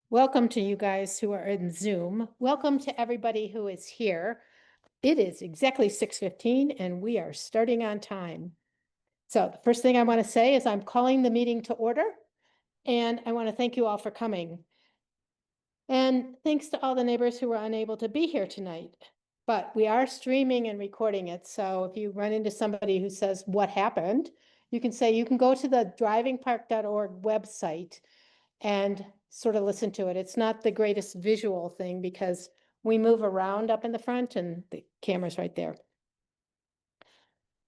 Welcome to you guys who are in Zoom. Welcome to everybody who is here. It is exactly 6:15 and we are starting on time. So the first thing I want to say is I'm calling the meeting to order and I want to thank you all for coming. And thanks to all the neighbors who were unable to be here tonight. But we are streaming and recording it. So if you run into somebody who says, "What happened?" you can say you can go to the drivingpark.org website and sort of listen to it. It's not the greatest visual thing because we move around up in the front and the camera's right there.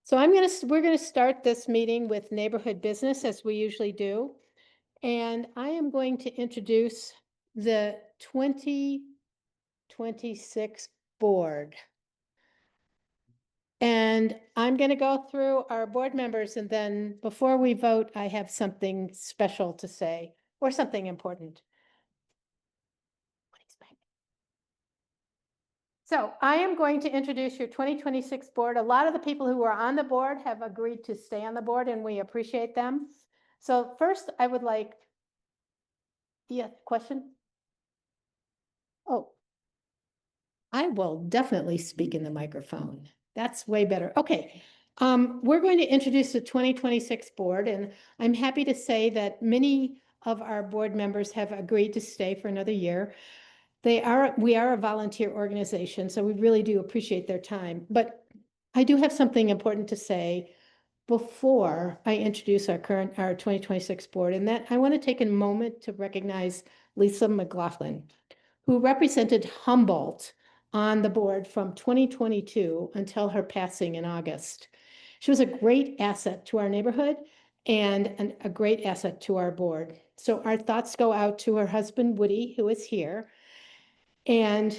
So we're gonna start this meeting with neighborhood business as we usually do. And I am going to introduce the 2026 board. And I'm going to go through our board members, and then before we vote, I have something special to say or something important. So I am going to introduce your 2026 board. A lot of the people who are on the board have agreed to stay on the board, and we appreciate them. So first, I would like, yeah, question? Oh, I will definitely speak in the microphone. That's way better. Okay. We're going to introduce the 2026 board, and I'm happy to say that many of our board members have agreed to stay for another year. We are a volunteer organization, so we really do appreciate their time. But I do have something important to say before I introduce our 2026 board, and that I want to take a moment to recognize Lisa McLaughlin, who represented Humboldt on the board from 2022 until her passing in August. She was a great asset to our neighborhood and a great asset to our board. So our thoughts go out to her husband, Woody, who is here. And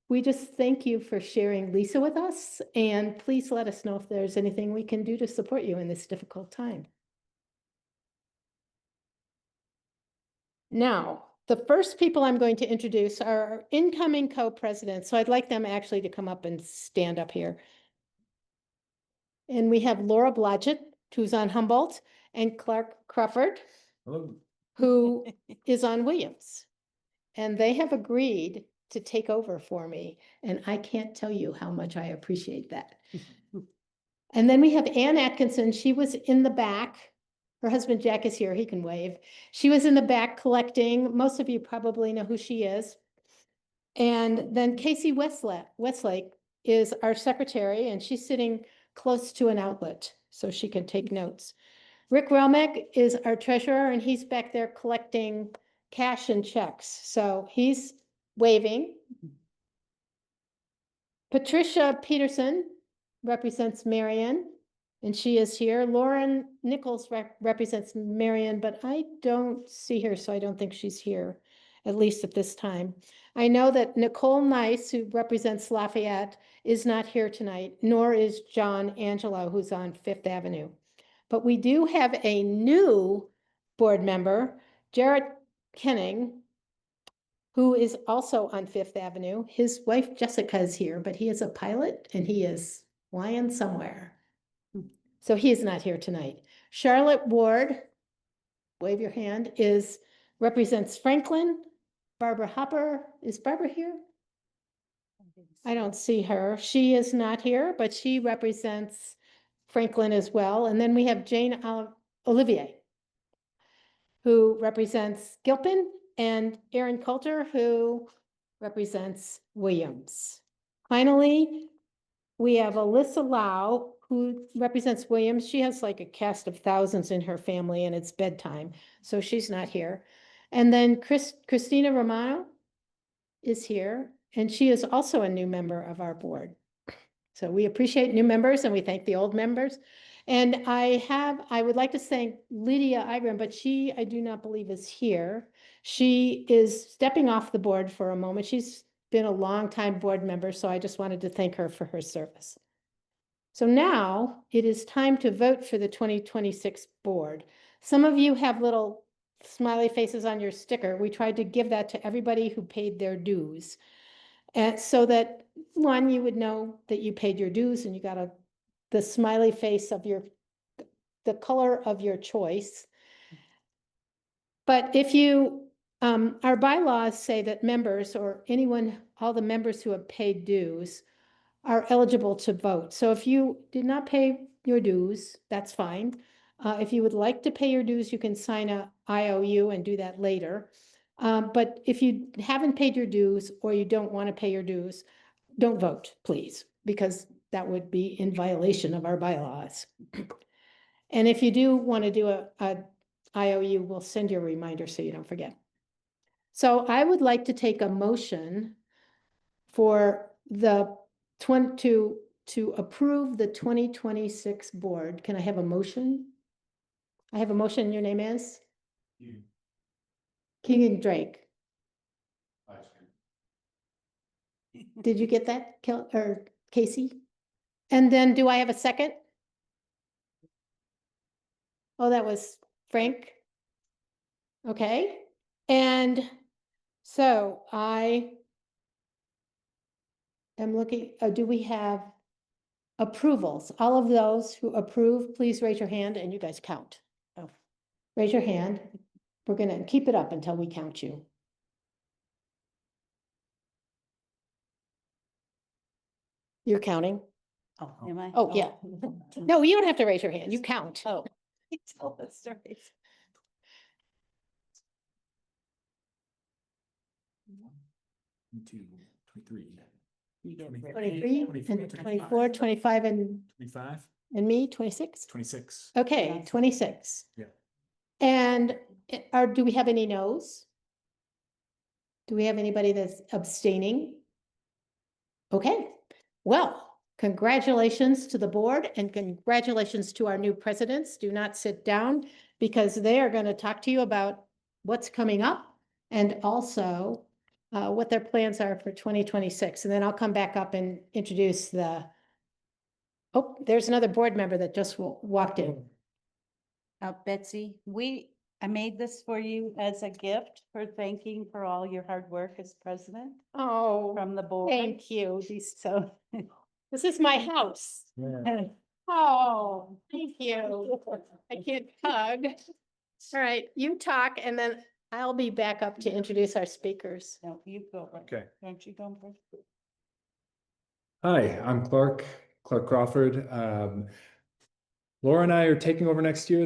we just thank you for sharing Lisa with us. And please let us know if there's anything we can do to support you in this difficult time. Now, the first people I'm going to introduce are our incoming co-presidents. So I'd like them actually to come up and stand up here. And we have Laura Blodgett, who's on Humboldt, and Clark Crawford, Hello. who is on Williams. And they have agreed to take over for me. And I can't tell you how much I appreciate that. And then we have Ann Atkinson. She was in the back. Her husband Jack is here. He can wave. She was in the back collecting. Most of you probably know who she is. And then Casey Westlake is our secretary, and she's sitting close to an outlet so she can take notes. Rick Relmeg is our treasurer, and he's back there collecting cash and checks. So he's waving. Patricia Peterson represents Marion, and she is here. Lauren Nichols represents Marion, but I don't see her, so I don't think she's here, at least at this time. I know that Nicole Nice, who represents Lafayette, is not here tonight, nor is John Angelo, who's on Fifth Avenue. But we do have a new board member, Jarrett Kenning, who is also on Fifth Avenue. His wife Jessica is here, but he is a pilot and he is flying somewhere. So he is not here tonight. Charlotte Ward, wave your hand, represents Franklin. Barbara Hopper, is Barbara here? I don't see her. She is not here, but she represents Franklin as well. And then we have Jane Olivier, who represents Gilpin, and Aaron Coulter, who represents Williams. Finally, we have Alyssa Lau, who represents Williams. She has like a cast of thousands in her family, and it's bedtime, so she's not here. And then Christina Romano is here, and she is also a new member of our board. So we appreciate new members and we thank the old members. And I would like to thank Lydia Igram, but I do not believe is here. She is stepping off the board for a moment. She's been a longtime board member, so I just wanted to thank her for her service. So now it is time to vote for the 2026 board. Some of you have little smiley faces on your sticker. We tried to give that to everybody who paid their dues. And so that one, you would know that you paid your dues and you got the smiley face of the color of your choice. But if you, our bylaws say that members or anyone, all the members who have paid dues are eligible to vote. So if you did not pay your dues, that's fine. If you would like to pay your dues, you can sign a IOU and do that later. But if you haven't paid your dues or you don't want to pay your dues, don't vote, please, because that would be in violation of our bylaws. And if you do want to do a IOU, we'll send you a reminder so you don't forget. So I would like to take a motion for the to approve the 2026 board. Can I have a motion? I have a motion. Your name is? Keegan Drake. Did you get that, or Casey? And then do I have a second? Oh, that was Frank. Okay. And so I am looking, do we have approvals? All of those who approve, please raise your hand and you guys count. Oh, raise your hand. We're gonna keep it up until we count you. You're counting? Oh, am I? Oh, yeah. No, you don't have to raise your hand. You count. Oh. Tell the stories. 22, 23, You get rid- 23 24, and 24, 25 and 25, me, 26? 26. Okay, Yes. 26. Yeah. And do we have any no's? Do we have anybody that's abstaining? Okay, well, congratulations to the board and congratulations to our new presidents. Do not sit down because they are going to talk to you about what's coming up and also what their plans are for 2026. And then I'll come back up and introduce oh, there's another board member that just walked in. Betsy, I made this for you as a gift for thanking for all your hard work as president Oh, from the board. thank you. So. This is my house. Oh, thank you. I can't hug. All right, you talk and then I'll be back up to introduce our speakers. No, you go. Right. Okay. Don't you go first? Hi, I'm Clark Crawford. Laura and I are taking over next year.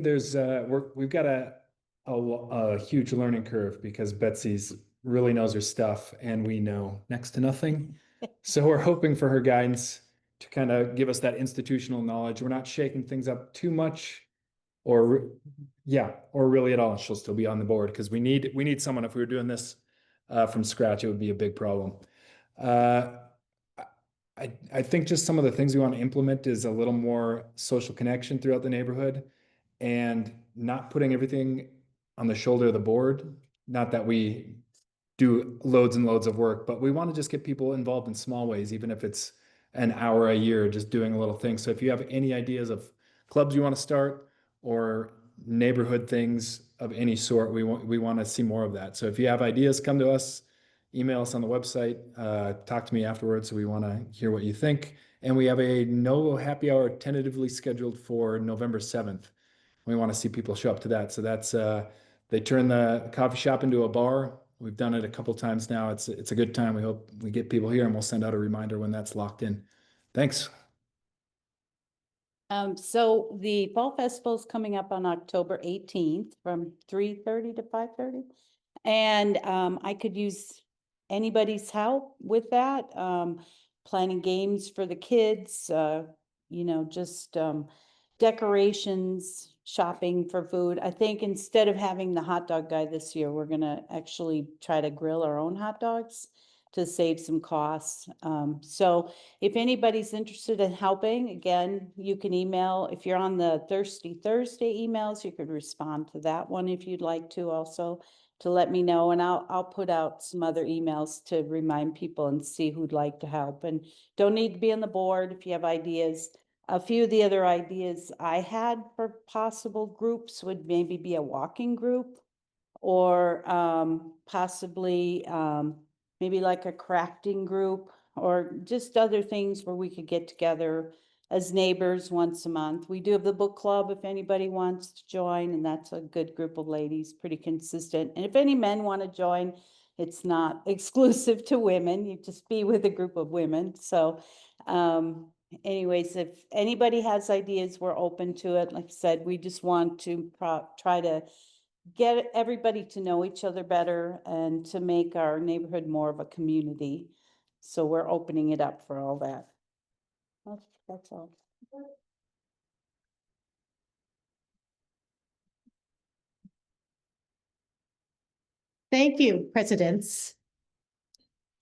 We've got a huge learning curve because Betsy's really knows her stuff and we know next to nothing. So we're hoping for her guidance to kind of give us that institutional knowledge. We're not shaking things up too much or really at all. She'll still be on the board because we need someone. If we were doing this from scratch, it would be a big problem. I think just some of the things we want to implement is a little more social connection throughout the neighborhood and not putting everything on the shoulder of the board. Not that we do loads and loads of work, but we want to just get people involved in small ways, even if it's an hour a year, just doing a little thing. So if you have any ideas of clubs you want to start or neighborhood things of any sort, we want to see more of that. So if you have ideas, come to us. Email us on the website, talk to me afterwards. So we want to hear what you think. And we have a no happy hour tentatively scheduled for November 7th. We want to see people show up to that. So that's, they turn the coffee shop into a bar. We've done it a couple times now. It's a good time. We hope we get people here and we'll send out a reminder when that's locked in. Thanks. So the Fall Festival is coming up on October 18th from 3:30 to 5:30. And I could use anybody's help with that. Planning games for the kids, just decorations, shopping for food. I think instead of having the hot dog guy this year, we're gonna actually try to grill our own hot dogs to save some costs. So if anybody's interested in helping, again, you can email, if you're on the Thirsty Thursday emails, you could respond to that one if you'd like to also, to let me know, and I'll put out some other emails to remind people and see who'd like to help. And don't need to be on the board if you have ideas. A few of the other ideas I had for possible groups would maybe be a walking group or possibly maybe like a crafting group or just other things where we could get together as neighbors once a month. We do have the book club if anybody wants to join, and that's a good group of ladies, pretty consistent. And if any men want to join, it's not exclusive to women. You just be with a group of women. So anyways, if anybody has ideas, we're open to it. Like I said, we just want to try to get everybody to know each other better and to make our neighborhood more of a community. So we're opening it up for all that. That's all. Thank you, presidents.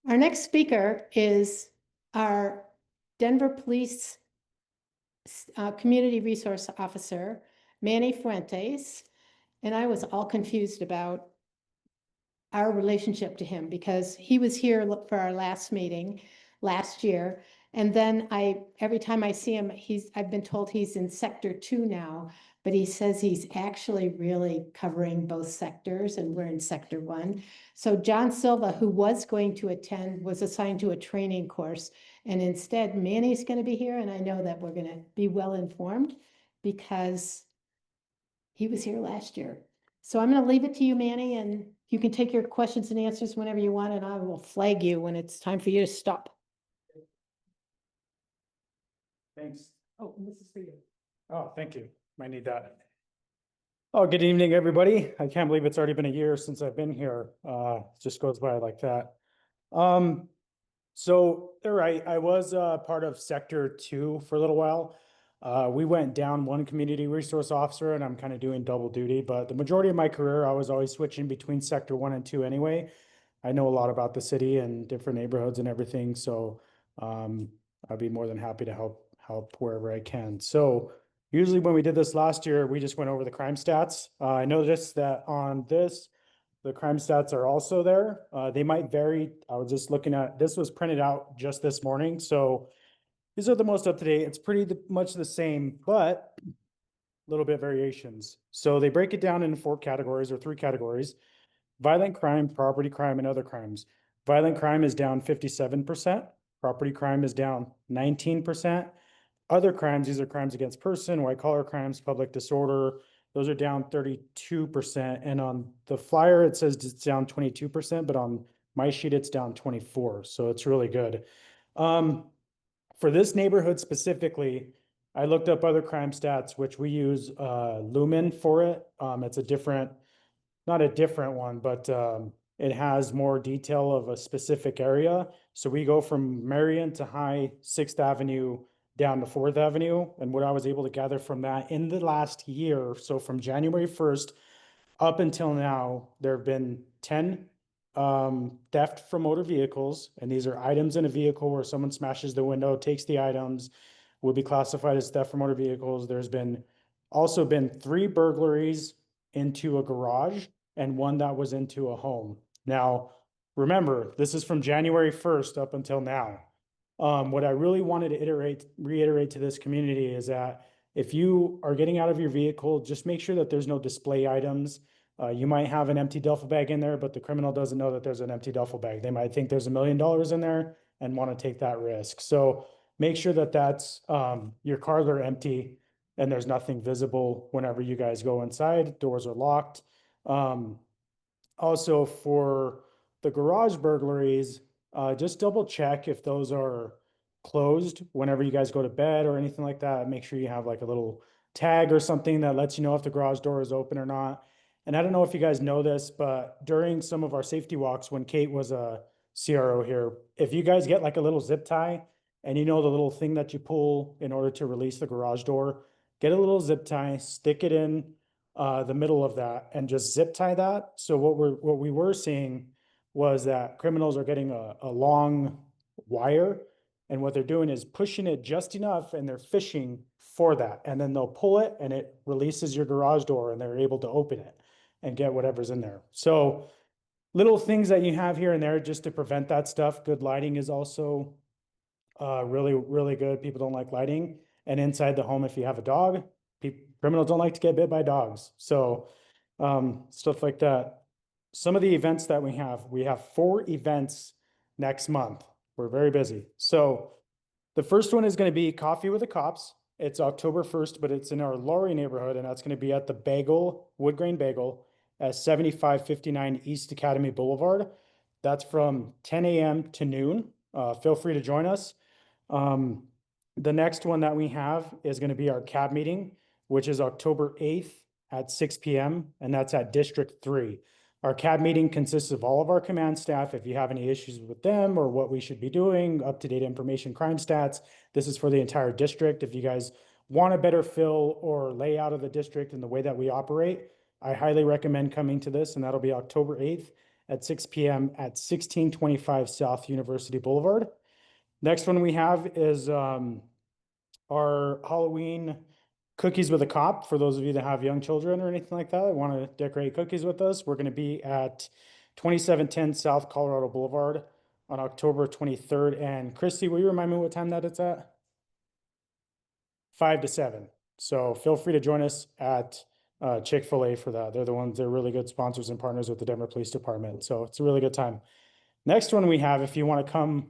Our next speaker is our Denver Police Community Resource Officer, Manny Fuentes. And I was all confused about our relationship to him because he was here for our last meeting last year. And then every time I see him, I've been told he's in Sector 2 now, but he says he's actually really covering both sectors and we're in Sector 1. So John Silva, who was going to attend, was assigned to a training course. And instead, Manny's going to be here. And I know that we're going to be well informed because he was here last year. So I'm going to leave it to you, Manny, and you can take your questions and answers whenever you want, and I will flag you when it's time for you to stop. Thanks. Oh, and this is for you. Oh, thank you. Might need that. Oh, good evening, everybody. I can't believe it's already been a year since I've been here. It just goes by like that. So they're right. I was part of Sector 2 for a little while. We went down one community resource officer and I'm kind of doing double duty, but the majority of my career, I was always switching between Sector 1 and 2 anyway. I know a lot about the city and different neighborhoods and everything. So I'd be more than happy to help wherever I can. So usually when we did this last year, we just went over the crime stats. I noticed that on this, the crime stats are also there. They might vary. I was just looking at, this was printed out just this morning. So these are the most up to date. It's pretty much the same, but a little bit variations. So they break it down into 4 categories or 3 categories: violent crime, property crime, and other crimes. Violent crime is down 57%. Property crime is down 19%. Other crimes, these are crimes against person, white collar crimes, public disorder, those are down 32%. And on the flyer, it says it's down 22%, but on my sheet, it's down 24%. So it's really good. For this neighborhood specifically, I looked up other crime stats, which we use Lumen for it. It's a different, not a different one, but it has more detail of a specific area. So we go from Marion to High 6th Avenue down to 4th Avenue. And what I was able to gather from that in the last year, so from January 1st up until now, there have been 10 theft from motor vehicles. And these are items in a vehicle where someone smashes the window, takes the items, will be classified as theft from motor vehicles. There's also been 3 burglaries into a garage and 1 that was into a home. Now, remember, this is from January 1st up until now. What I really wanted to reiterate to this community is that if you are getting out of your vehicle, just make sure that there's no display items. You might have an empty duffel bag in there, but the criminal doesn't know that there's an empty duffel bag. They might think there's $1 million in there and want to take that risk. So make sure that your cars are empty and there's nothing visible whenever you guys go inside. Doors are locked. Also for the garage burglaries, just double check if those are closed whenever you guys go to bed or anything like that. Make sure you have like a little tag or something that lets you know if the garage door is open or not. And I don't know if you guys know this, but during some of our safety walks, when Kate was a CRO here, if you guys get like a little zip tie and you know the little thing that you pull in order to release the garage door, get a little zip tie, stick it in the middle of that and just zip tie that. So what we were seeing was that criminals are getting a long wire, and what they're doing is pushing it just enough and they're fishing for that. And then they'll pull it and it releases your garage door and they're able to open it and get whatever's in there. So little things that you have here and there just to prevent that stuff. Good lighting is also really, really good. People don't like lighting. And inside the home, if you have a dog, criminals don't like to get bit by dogs. So stuff like that. Some of the events that we have 4 events next month. We're very busy. So The first one is going to be Coffee with the Cops. It's October 1st, but it's in our Laurie neighborhood, and that's going to be at the Bagel, Wood Grain Bagel at 7559 East Academy Boulevard. That's from 10 a.m. to noon. Feel free to join us. The next one that we have is going to be our CAB meeting, which is October 8th at 6 p.m., and that's at District 3. Our CAB meeting consists of all of our command staff. If you have any issues with them or what we should be doing, up-to-date information, crime stats, this is for the entire district. If you guys want a better feel or layout of the district and the way that we operate, I highly recommend coming to this, and that'll be October 8th at 6 p.m. at 1625 South University Boulevard. Next one we have is our Halloween Cookies with a Cop. For those of you that have young children or anything like that, want to decorate cookies with us, we're going to be at 2710 South Colorado Boulevard on October 23rd. And Christy, will you remind me what time that it's at? 5 to 7. So feel free to join us at Chick-fil-A for that. They're really good sponsors and partners with the Denver Police Department. So it's a really good time. Next one we have, if you want to come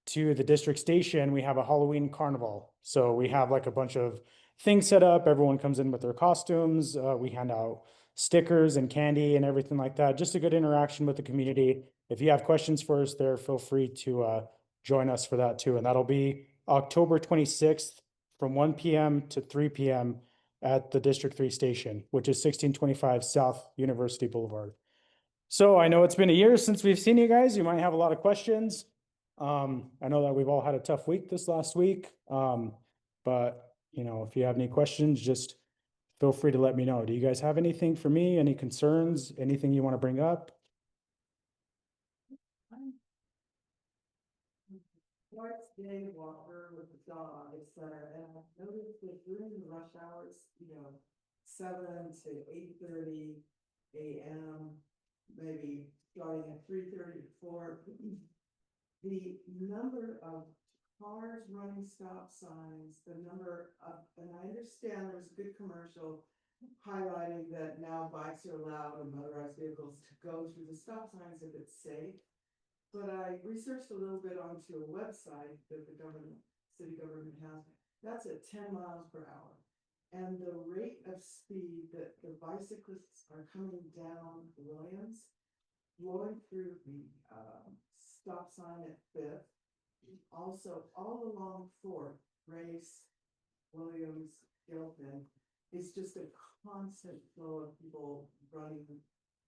to the district station, we have a Halloween carnival. So we have like a bunch of things set up. Everyone comes in with their costumes. We hand out stickers and candy and everything like that. Just a good interaction with the community. If you have questions for us there, feel free to join us for that too. And that'll be October 26th from 1 p.m. to 3 p.m. at the District 3 station, which is 1625 South University Boulevard. So I know it's been a year since we've seen you guys. You might have a lot of questions. I know that we've all had a tough week this last week. But you know, if you have any questions, just feel free to let me know. Do you guys have anything for me? Any concerns? Anything you want to bring up? Twice a day walker with the dog, and I noticed that during the rush hours, 7 to 8:30 a.m., maybe starting at 3:30 to 4, the number of cars running stop signs, the number of, and I understand there's a good commercial highlighting that now bikes are allowed and motorized vehicles to go through the stop signs if it's safe. But I researched a little bit onto a website that the city government has. That's at 10 miles per hour. And the rate of speed that the bicyclists are coming down Williams, blowing through the stop sign at 5th, also all along 4th, Grace, Williams, Gilpin, it's just a constant flow of people running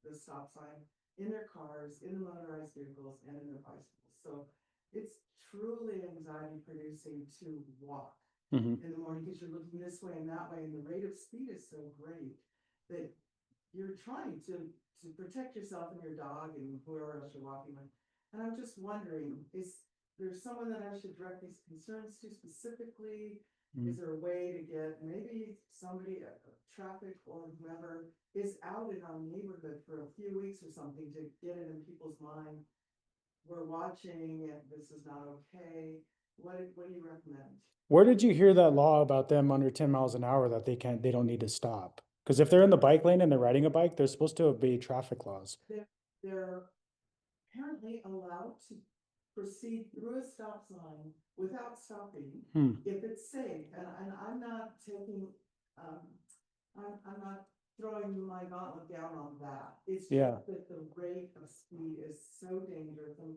the stop sign in their cars, in the motorized vehicles, and in their bicycles. So it's truly anxiety producing to walk in the morning because you're looking this way and that way, and the rate of speed is so great that you're trying to protect yourself and your dog and whoever else you're walking with. And I'm just wondering, is there someone that I should direct these concerns to specifically? Is there a way to get maybe somebody, traffic or whoever is out in our neighborhood for a few weeks or something to get it in people's mind? We're watching and this is not okay. What do you recommend? Where did you hear that law about them under 10 miles an hour that they don't need to stop? Because if they're in the bike lane and they're riding a bike, there's supposed to obey traffic laws. They're apparently allowed to proceed through a stop sign without stopping if it's safe. And I'm not taking, I'm not throwing my gauntlet down on that. It's just that the rate of speed is so dangerous. And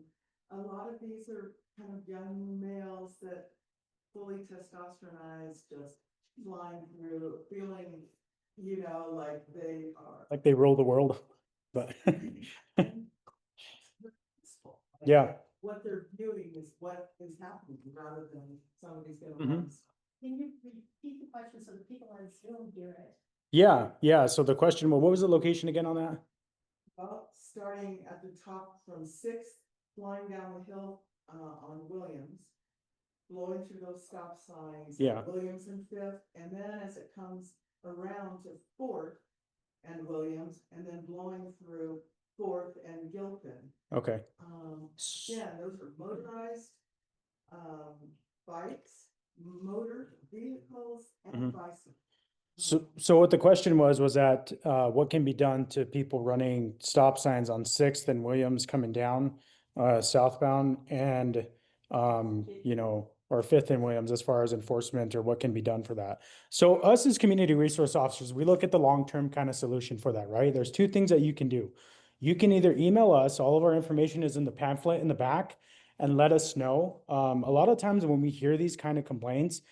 a lot of these are kind of young males that fully testosteronized, just flying through, feeling, like they are. Like they rule the world, but yeah. What they're viewing is what is happening rather than somebody's gonna run stuff. Can you repeat the question so the people on Zoom hear it? Yeah. So the question, well, what was the location again on that? Well, starting at the top from 6th, flying down the hill on Williams, blowing through those stop signs. Yeah. Williams and 5th, and then as it comes around to 4th and Williams, and then blowing through 4th and Gilpin. Okay. Yeah, those are motorized bikes, motor vehicles, and bicycles. So what the question was that what can be done to people running stop signs on 6th and Williams coming down southbound, and or Fifth and Williams as far as enforcement or what can be done for that. So us as community resource officers, we look at the long-term kind of solution for that, right? There's two things that you can do. You can either email us, all of our information is in the pamphlet in the back, and let us know. A lot of times when we hear these kind of complaints,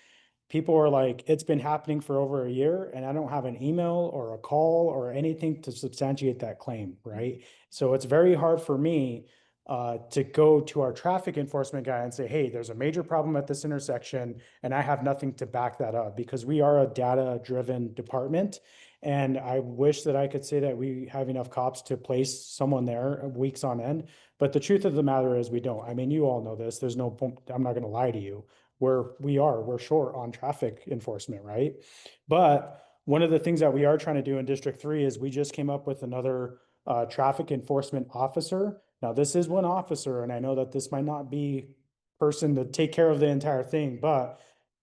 people are like, it's been happening for over a year and I don't have an email or a call or anything to substantiate that claim, right? So it's very hard for me to go to our traffic enforcement guy and say, hey, there's a major problem at this intersection and I have nothing to back that up because we are a data-driven department. And I wish that I could say that we have enough cops to place someone there weeks on end. But the truth of the matter is we don't. I mean, you all know this. There's no point, I'm not going to lie to you. We're short on traffic enforcement, right? But one of the things that we are trying to do in District 3 is we just came up with another traffic enforcement officer. Now, this is one officer, and I know that this might not be person to take care of the entire thing, but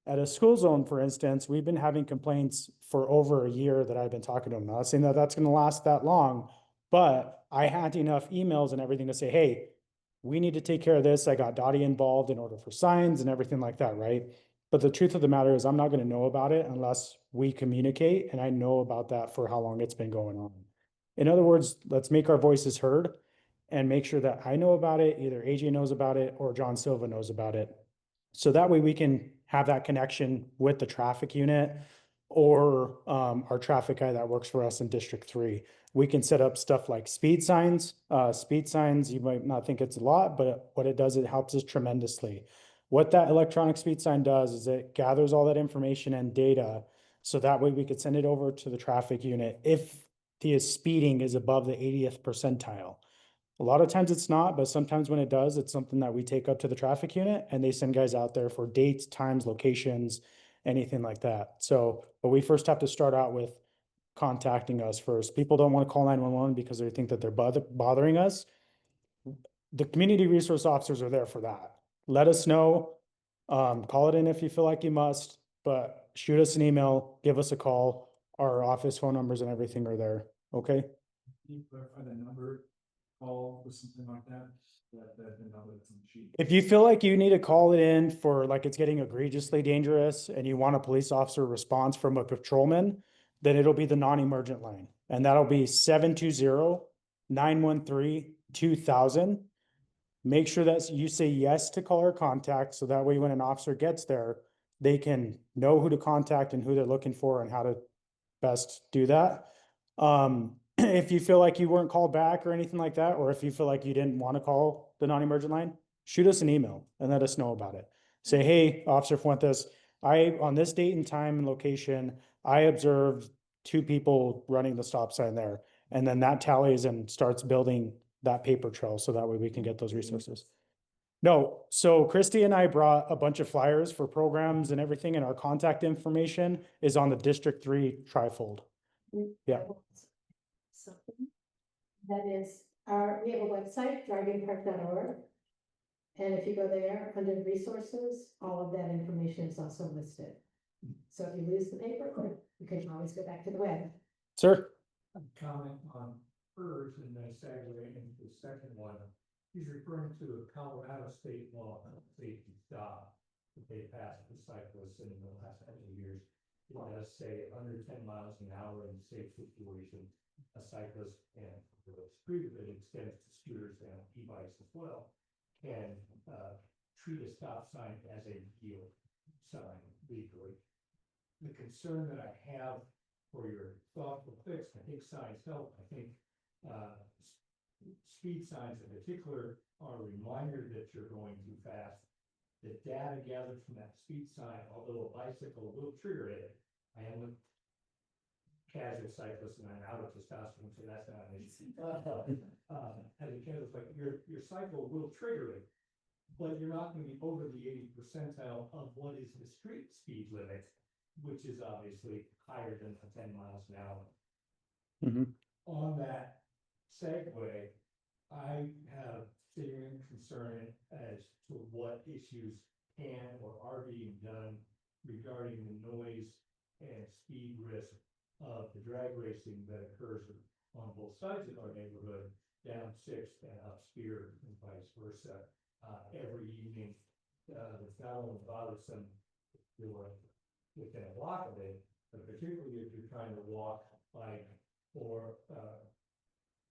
at a school zone, for instance, we've been having complaints for over a year that I've been talking to them. Not saying that that's going to last that long, but I had enough emails and everything to say, hey, we need to take care of this. I got Dottie involved in order for signs and everything like that, right? But the truth of the matter is I'm not going to know about it unless we communicate and I know about that for how long it's been going on. In other words, let's make our voices heard and make sure that I know about it, either AJ knows about it or John Silva knows about it. So that way we can have that connection with the traffic unit or our traffic guy that works for us in District 3. We can set up stuff like speed signs. Speed signs, you might not think it's a lot, but what it does, it helps us tremendously. What that electronic speed sign does is it gathers all that information and data. So that way we could send it over to the traffic unit if the speeding is above the 80th percentile. A lot of times it's not, but sometimes when it does, it's something that we take up to the traffic unit and they send guys out there for dates, times, locations, anything like that. So, but we first have to start out with contacting us first. People don't want to call 911 because they think that they're bothering us. The community resource officers are there for that. Let us know. Call it in if you feel like you must, but shoot us an email, give us a call. Our office phone numbers and everything are there. Okay. Can you clarify the number, call or something like that? The number that's on the sheet. If you feel like you need to call it in for like it's getting egregiously dangerous and you want a police officer response from a patrolman, then it'll be the non-emergent line. And that'll be 720-913-2000. Make sure that you say yes to call or contact. So that way when an officer gets there, they can know who to contact and who they're looking for and how to best do that. If you feel like you weren't called back or anything like that, or if you feel like you didn't want to call the non-emergent line, shoot us an email and let us know about it. Say, hey, Officer Fuentes, on this date and time and location, I observed 2 people running the stop sign there. And then that tallies and starts building that paper trail. So that way we can get those resources. No, so Christy and I brought a bunch of flyers for programs and everything, and our contact information is on the District 3 trifold. Yeah. Something that is, we have a website, drivingpark.org. And if you go there, under resources, all of that information is also listed. So if you lose the paper, you can always go back to the web. Sir? Comment on hers and then segue into the second one. He's referring to a Colorado state law, safety stop that they passed for cyclists in the last couple of years. It does say under 10 miles an hour in a safe situation, a cyclist, and the street that extends to scooters and e-bikes as well, can treat a stop sign as a yield sign legally. The concern that I have for your thoughtful fix, I think signs help. I think speed signs in particular are a reminder that you're going too fast. The data gathered from that speed sign, although a bicycle will trigger it, I am a casual cyclist and I'm out of testosterone, so that's not an issue. As a casual, like your cycle will trigger it, but you're not going to be over the 80th percentile of what is the street speed limit, which is obviously higher than 10 miles an hour. Mm-hmm. On that segue, I have genuine concern as to what issues can or are being done regarding the noise and speed risk of the drag racing that occurs on both sides of our neighborhood, down 6th and up Spear and vice versa, every evening that's not only bothersome if you're within a block of it, but particularly if you're trying to walk like or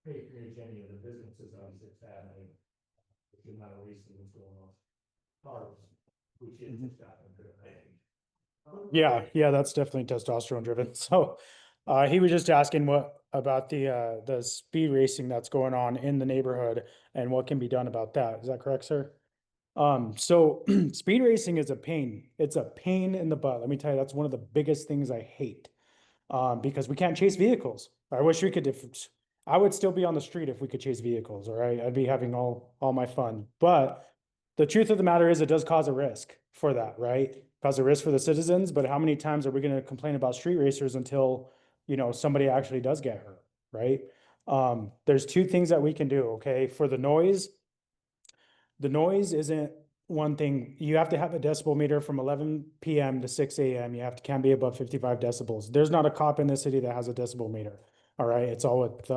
patronage any of the businesses on Sixth Avenue. If you're not racing into a cars, which is just not a good thing. Yeah, that's definitely testosterone driven. So, he was just asking what about the speed racing that's going on in the neighborhood and what can be done about that. Is that correct, sir? So speed racing is a pain. It's a pain in the butt. Let me tell you, that's one of the biggest things I hate. Because we can't chase vehicles. I wish we could, I would still be on the street if we could chase vehicles, all right? I'd be having all my fun. But the truth of the matter is it does cause a risk for that, right? Cause a risk for the citizens, but how many times are we gonna complain about street racers until, somebody actually does get hurt, right? There's two things that we can do, okay? For the noise isn't one thing. You have to have a decibel meter from 11 PM to 6 AM. Can't be above 55 decibels. There's not a cop in the city that has a decibel meter. All right. It's all with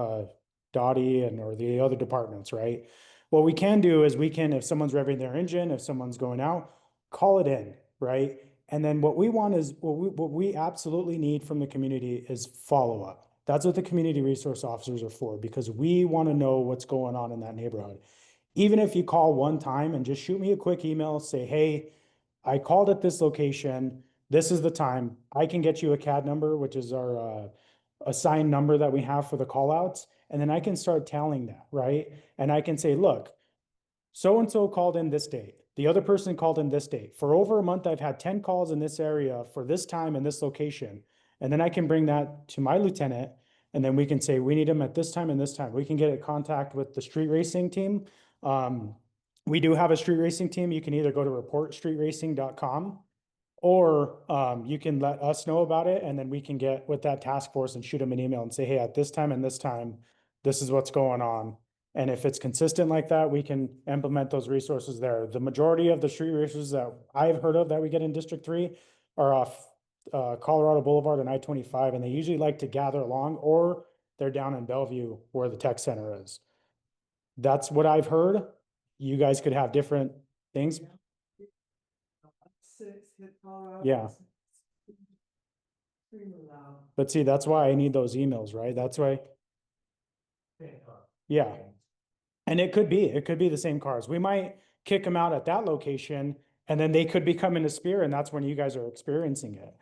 Dottie or the other departments, right? What we can do is if someone's revving their engine, if someone's going out, call it in, right? And then what we absolutely need from the community is follow up. That's what the community resource officers are for, because we want to know what's going on in that neighborhood. Even if you call one time and just shoot me a quick email, say, hey, I called at this location. This is the time. I can get you a CAD number, which is our assigned number that we have for the call outs. And then I can start telling that, right? And I can say, look, so-and-so called in this date. The other person called in this date. For over a month, I've had 10 calls in this area for this time and this location. And then I can bring that to my lieutenant. And then we can say, we need him at this time and this time. We can get in contact with the street racing team. We do have a street racing team. You can either go to reportstreetracing.com or you can let us know about it. And then we can get with that task force and shoot them an email and say, hey, at this time and this time, this is what's going on. And if it's consistent like that, we can implement those resources there. The majority of the street races that I've heard of that we get in District 3 are off Colorado Boulevard and I-25, and they usually like to gather along, or they're down in Bellevue where the tech center is. That's what I've heard. You guys could have different things. 6 hit Colorado. Yeah. Extremely loud. But see, that's why I need those emails, right? That's why, yeah. And it could be the same cars. We might kick them out at that location and then they could be coming to Spear, and that's when you guys are experiencing it.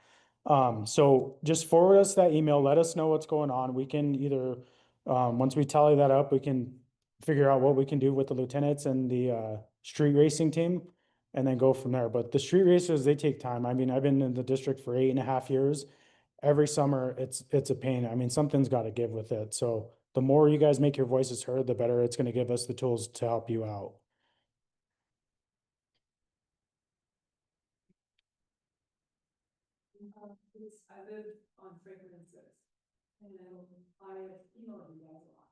So just forward us that email, let us know what's going on. We can either, once we tally that up, we can figure out what we can do with the lieutenants and the street racing team and then go from there. But the street racers, they take time. I mean, I've been in the district for 8.5 years. Every summer it's a pain. I mean, something's got to give with it. So the more you guys make your voices heard, the better it's going to give us the tools to help you out. I live on Franklin and Sixth, and I emailed you guys a lot.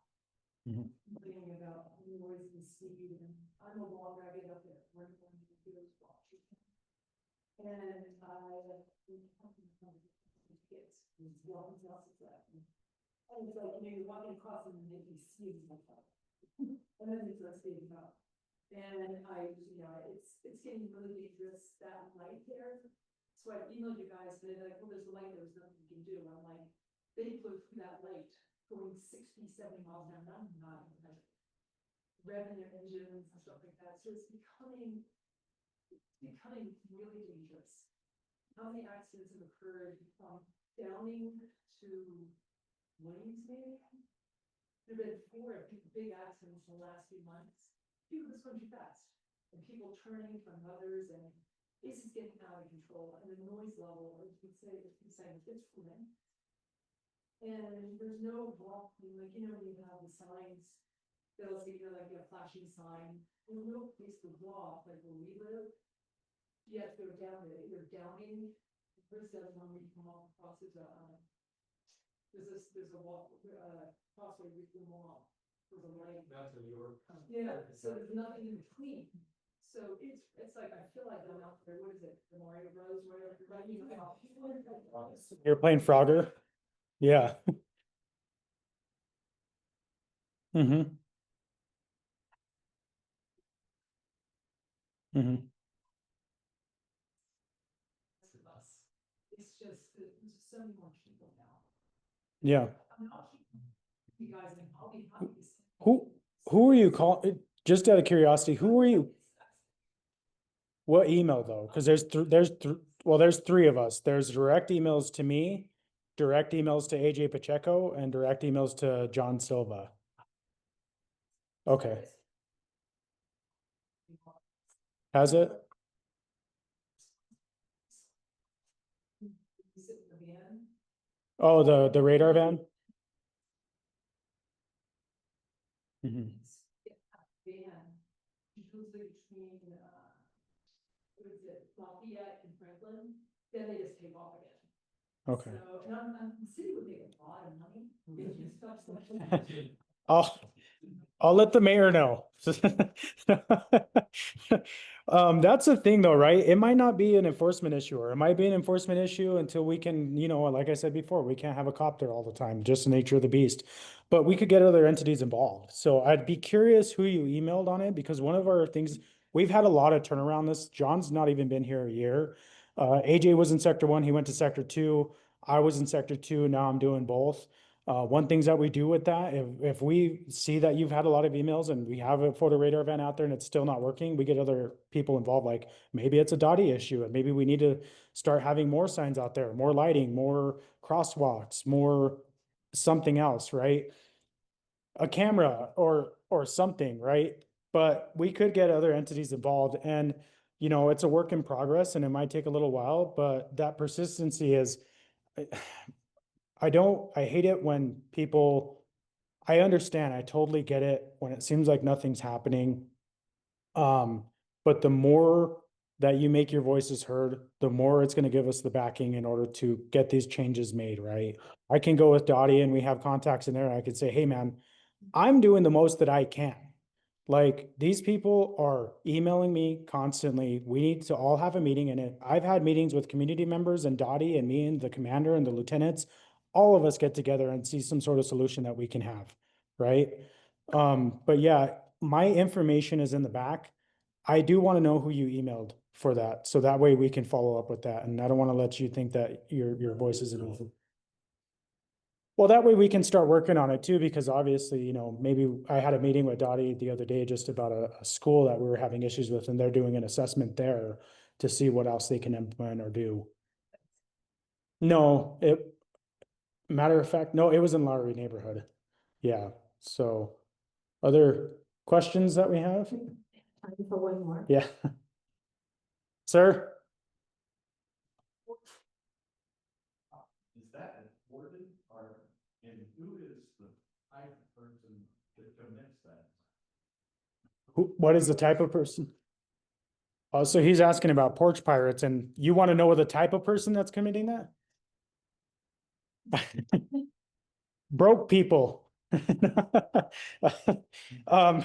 Mhm. Complaining about noise and speed, and I'm a walker, I get up there, when the kids walk. And kids, it's one else is that. And it's like, you're walking across and making speeds like that. And then it starts speeding up. And it's getting really dangerous, that light there. So I emailed you guys, and they're like, well, there's a light, there's nothing you can do. And I'm like, they put that light going 60, 70 miles an hour, not revving their engines and stuff like that. So it's becoming really dangerous. How many accidents have occurred from Downing to Williams, maybe? There have been 4 big accidents in the last few months. People just going too fast, and people turning from others, and this is getting out of control. And the noise level, as you could say, it's fluent. And there's no blocking, like, when you have the signs, they'll say, like a flashing sign, there's no place to block, like where we live. You have to go down there, either Downing, there's that one where you come off across, there's a walk, crossway with the mall. There's a light. That's in York. Yeah, so there's nothing in between. So it's like, I feel like I'm out there, what is it, the Mario Bros, whatever, You're playing Frogger? Yeah. Mm-hmm. Mm-hmm. Yeah. You guys, I'll be happy. Who are you calling? Just out of curiosity, who are you? What email though? Because there's three of us. There's direct emails to me, direct emails to AJ Pacheco, and direct emails to John Silva. Okay. Has it? Oh, the radar van? Mhm. Between, what is it, Lafayette and Franklin, then they just take off again. Okay. So, and the city would make a lot of money if you stopped such. I'll let the mayor know. That's the thing though, right? It might not be an enforcement issue, or it might be an enforcement issue until we can, like I said before, we can't have a cop there all the time, just the nature of the beast. But we could get other entities involved. So I'd be curious who you emailed on it, because one of our things, we've had a lot of turnaround this. John's not even been here a year. AJ was in sector 1, he went to sector 2. I was in sector 2, now I'm doing both. One things that we do with that, if we see that you've had a lot of emails and we have a photo radar van out there and it's still not working, we get other people involved. Like maybe it's a Dottie issue and maybe we need to start having more signs out there, more lighting, more crosswalks, more something else, right? A camera or something, right? But we could get other entities involved, and it's a work in progress and it might take a little while, but that persistency is, I hate it when people, I understand, I totally get it when it seems like nothing's happening. But the more that you make your voices heard, the more it's going to give us the backing in order to get these changes made, right? I can go with Dottie and we have contacts in there. I could say, hey man, I'm doing the most that I can. Like these people are emailing me constantly. We need to all have a meeting in it. I've had meetings with community members and Dottie and me and the commander and the lieutenants. All of us get together and see some sort of solution that we can have, right? But yeah, my information is in the back. I do want to know who you emailed for that, so that way we can follow up with that. And I don't want to let you think that your voice isn't over. Well, that way we can start working on it too, because obviously, maybe I had a meeting with Dottie the other day just about a school that we were having issues with, and they're doing an assessment there to see what else they can implement or do. No, matter of fact, no, it was in Lowry neighborhood. Yeah, so other questions that we have? Time for one more. Yeah. Sir? Is that important or, and who is the type of person that commits that? What is the type of person? Oh, so he's asking about porch pirates, and you want to know the type of person that's committing that? Broke people. Um,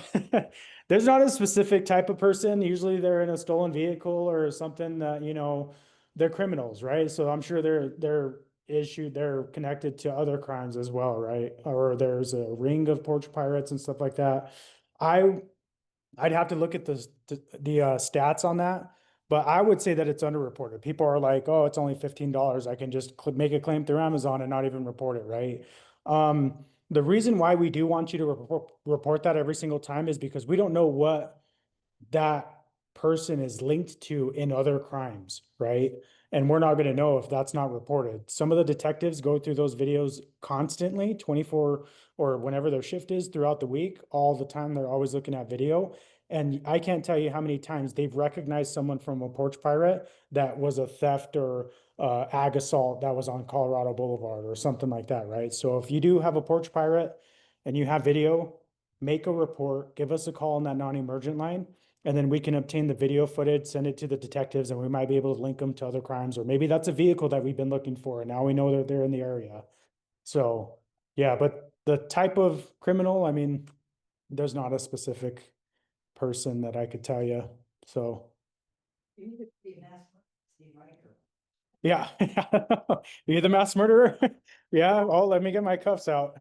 there's not a specific type of person. Usually they're in a stolen vehicle or something that, they're criminals, right? So I'm sure they're connected to other crimes as well, right? Or there's a ring of porch pirates and stuff like that. I'd have to look at the stats on that, but I would say that it's underreported. People are like, oh, it's only $15. I can just make a claim through Amazon and not even report it, right? The reason why we do want you to report that every single time is because we don't know what that person is linked to in other crimes, right? And we're not going to know if that's not reported. Some of the detectives go through those videos constantly, 24 or whenever their shift is throughout the week, all the time. They're always looking at video. And I can't tell you how many times they've recognized someone from a porch pirate that was a theft or ag assault that was on Colorado Boulevard or something like that, right? So if you do have a porch pirate and you have video, make a report, give us a call on that non-emergent line, and then we can obtain the video footage, send it to the detectives, and we might be able to link them to other crimes, or maybe that's a vehicle that we've been looking for, and now we know that they're in the area. So, yeah, but the type of criminal, I mean, there's not a specific person that I could tell you, so. You need to be an asshole, Steve, right? Yeah, you're the mass murderer? Yeah, oh, let me get my cuffs out.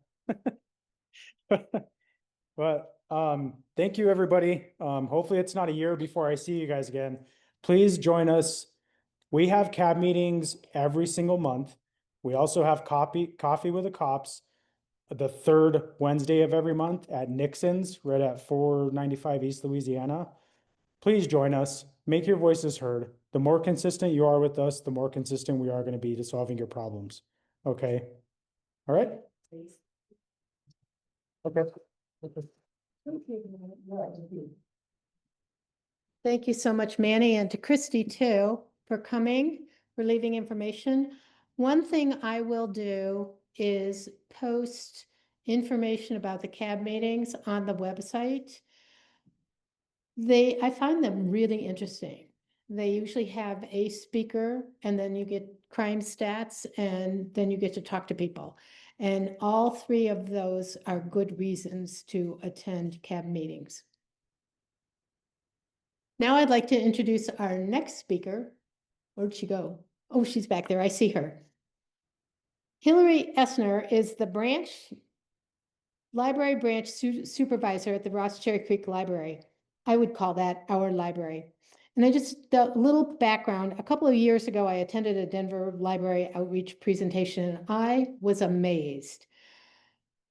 But thank you, everybody. Hopefully it's not a year before I see you guys again. Please join us. We have CAB meetings every single month. We also have coffee with the cops the third Wednesday of every month at Nixon's, right at 495 East Louisiana. Please join us. Make your voices heard. The more consistent you are with us, the more consistent we are going to be to solving your problems. Okay? All right? Okay. Thank you so much, Manny, and to Christy too, for coming, for leaving information. One thing I will do is post information about the CAB meetings on the website. I find them really interesting. They usually have a speaker and then you get crime stats and then you get to talk to people. And all three of those are good reasons to attend CAB meetings. Now I'd like to introduce our next speaker. Where'd she go? Oh, she's back there. I see her. Hillary Essner is the library branch supervisor at the Ross Cherry Creek Library. I would call that our library. And the little background, a couple of years ago, I attended a Denver library outreach presentation and I was amazed.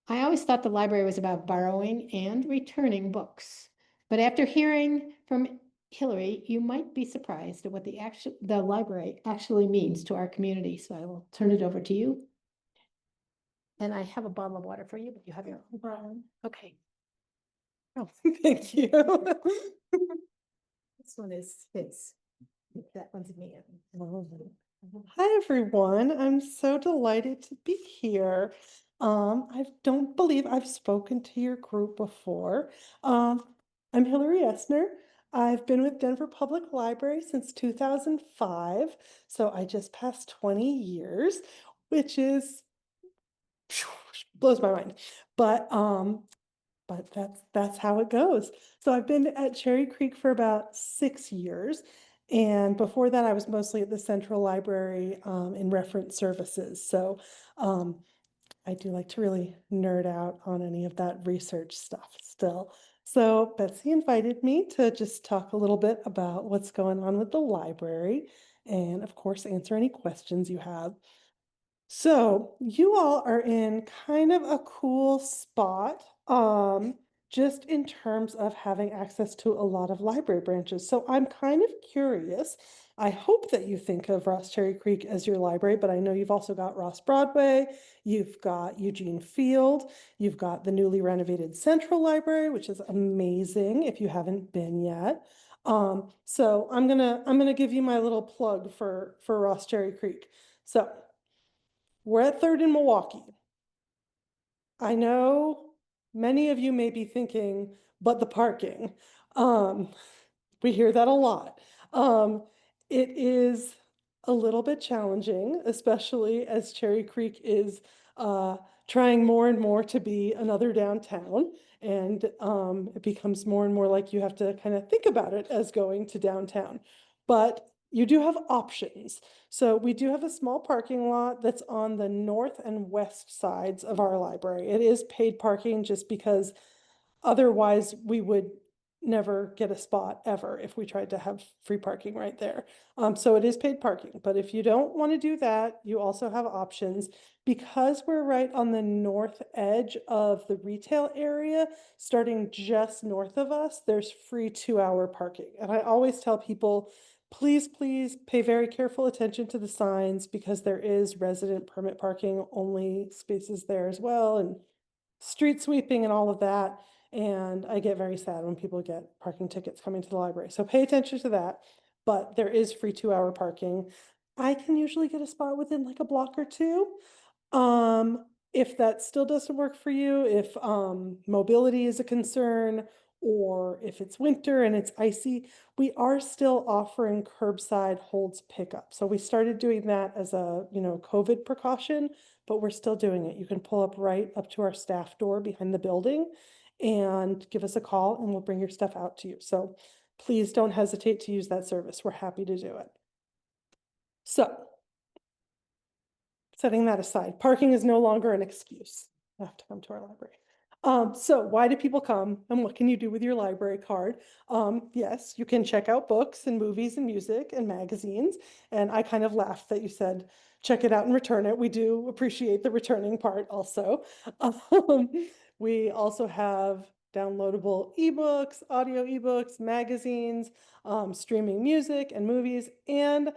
I always thought the library was about borrowing and returning books. But after hearing from Hillary, you might be surprised at what the library actually means to our community. So I will turn it over to you. And I have a bottle of water for you, but you have your own brown. Okay. Oh, thank you. This one is his. That one's me. Hi, everyone. I'm so delighted to be here. I don't believe I've spoken to your group before. I'm Hillary Essner. I've been with Denver Public Library since 2005, so I just passed 20 years, which is blows my mind. But that's how it goes. So I've been at Cherry Creek for about 6 years. And before that, I was mostly at the Central Library in reference services. So I do like to really nerd out on any of that research stuff still. So Betsy invited me to just talk a little bit about what's going on with the library and, of course, answer any questions you have. So you all are in kind of a cool spot, just in terms of having access to a lot of library branches. So I'm kind of curious. I hope that you think of Ross Cherry Creek as your library, but I know you've also got Ross Broadway, you've got Eugene Field, you've got the newly renovated Central Library, which is amazing if you haven't been yet. So I'm gonna give you my little plug for Ross Cherry Creek. So we're at 3rd in Milwaukee. I know many of you may be thinking, but the parking. We hear that a lot. It is a little bit challenging, especially as Cherry Creek is trying more and more to be another downtown. And it becomes more and more like you have to kind of think about it as going to downtown. But you do have options. So we do have a small parking lot that's on the north and west sides of our library. It is paid parking just because otherwise we would never get a spot ever if we tried to have free parking right there. So it is paid parking, but if you don't want to do that, you also have options. Because we're right on the north edge of the retail area, starting just north of us, there's free 2-hour parking. And I always tell people, please pay very careful attention to the signs because there is resident permit parking only spaces there as well, and street sweeping and all of that. And I get very sad when people get parking tickets coming to the library. So pay attention to that, but there is free 2-hour parking. I can usually get a spot within like a block or two. If that still doesn't work for you, if mobility is a concern, or if it's winter and it's icy, we are still offering curbside holds pickup. So we started doing that as a, COVID precaution, but we're still doing it. You can pull up right up to our staff door behind the building and give us a call and we'll bring your stuff out to you. So please don't hesitate to use that service. We're happy to do it. So setting that aside, parking is no longer an excuse. You have to come to our library. So why do people come and what can you do with your library card? Yes, you can check out books and movies and music and magazines. And I kind of laughed that you said check it out and return it. We do appreciate the returning part also. Um, we also have downloadable ebooks, audio ebooks, magazines, streaming music and movies. And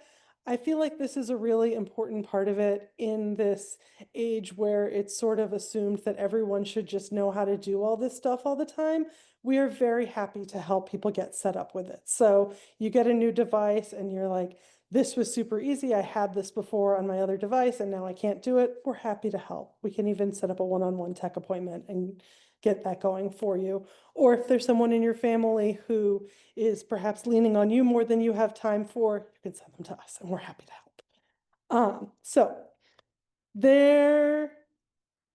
I feel like this is a really important part of it in this age where it's sort of assumed that everyone should just know how to do all this stuff all the time. We are very happy to help people get set up with it. So you get a new device and you're like, this was super easy. I had this before on my other device and now I can't do it. We're happy to help. We can even set up a one-on-one tech appointment and get that going for you. Or if there's someone in your family who is perhaps leaning on you more than you have time for, you can send them to us and we're happy to help. So there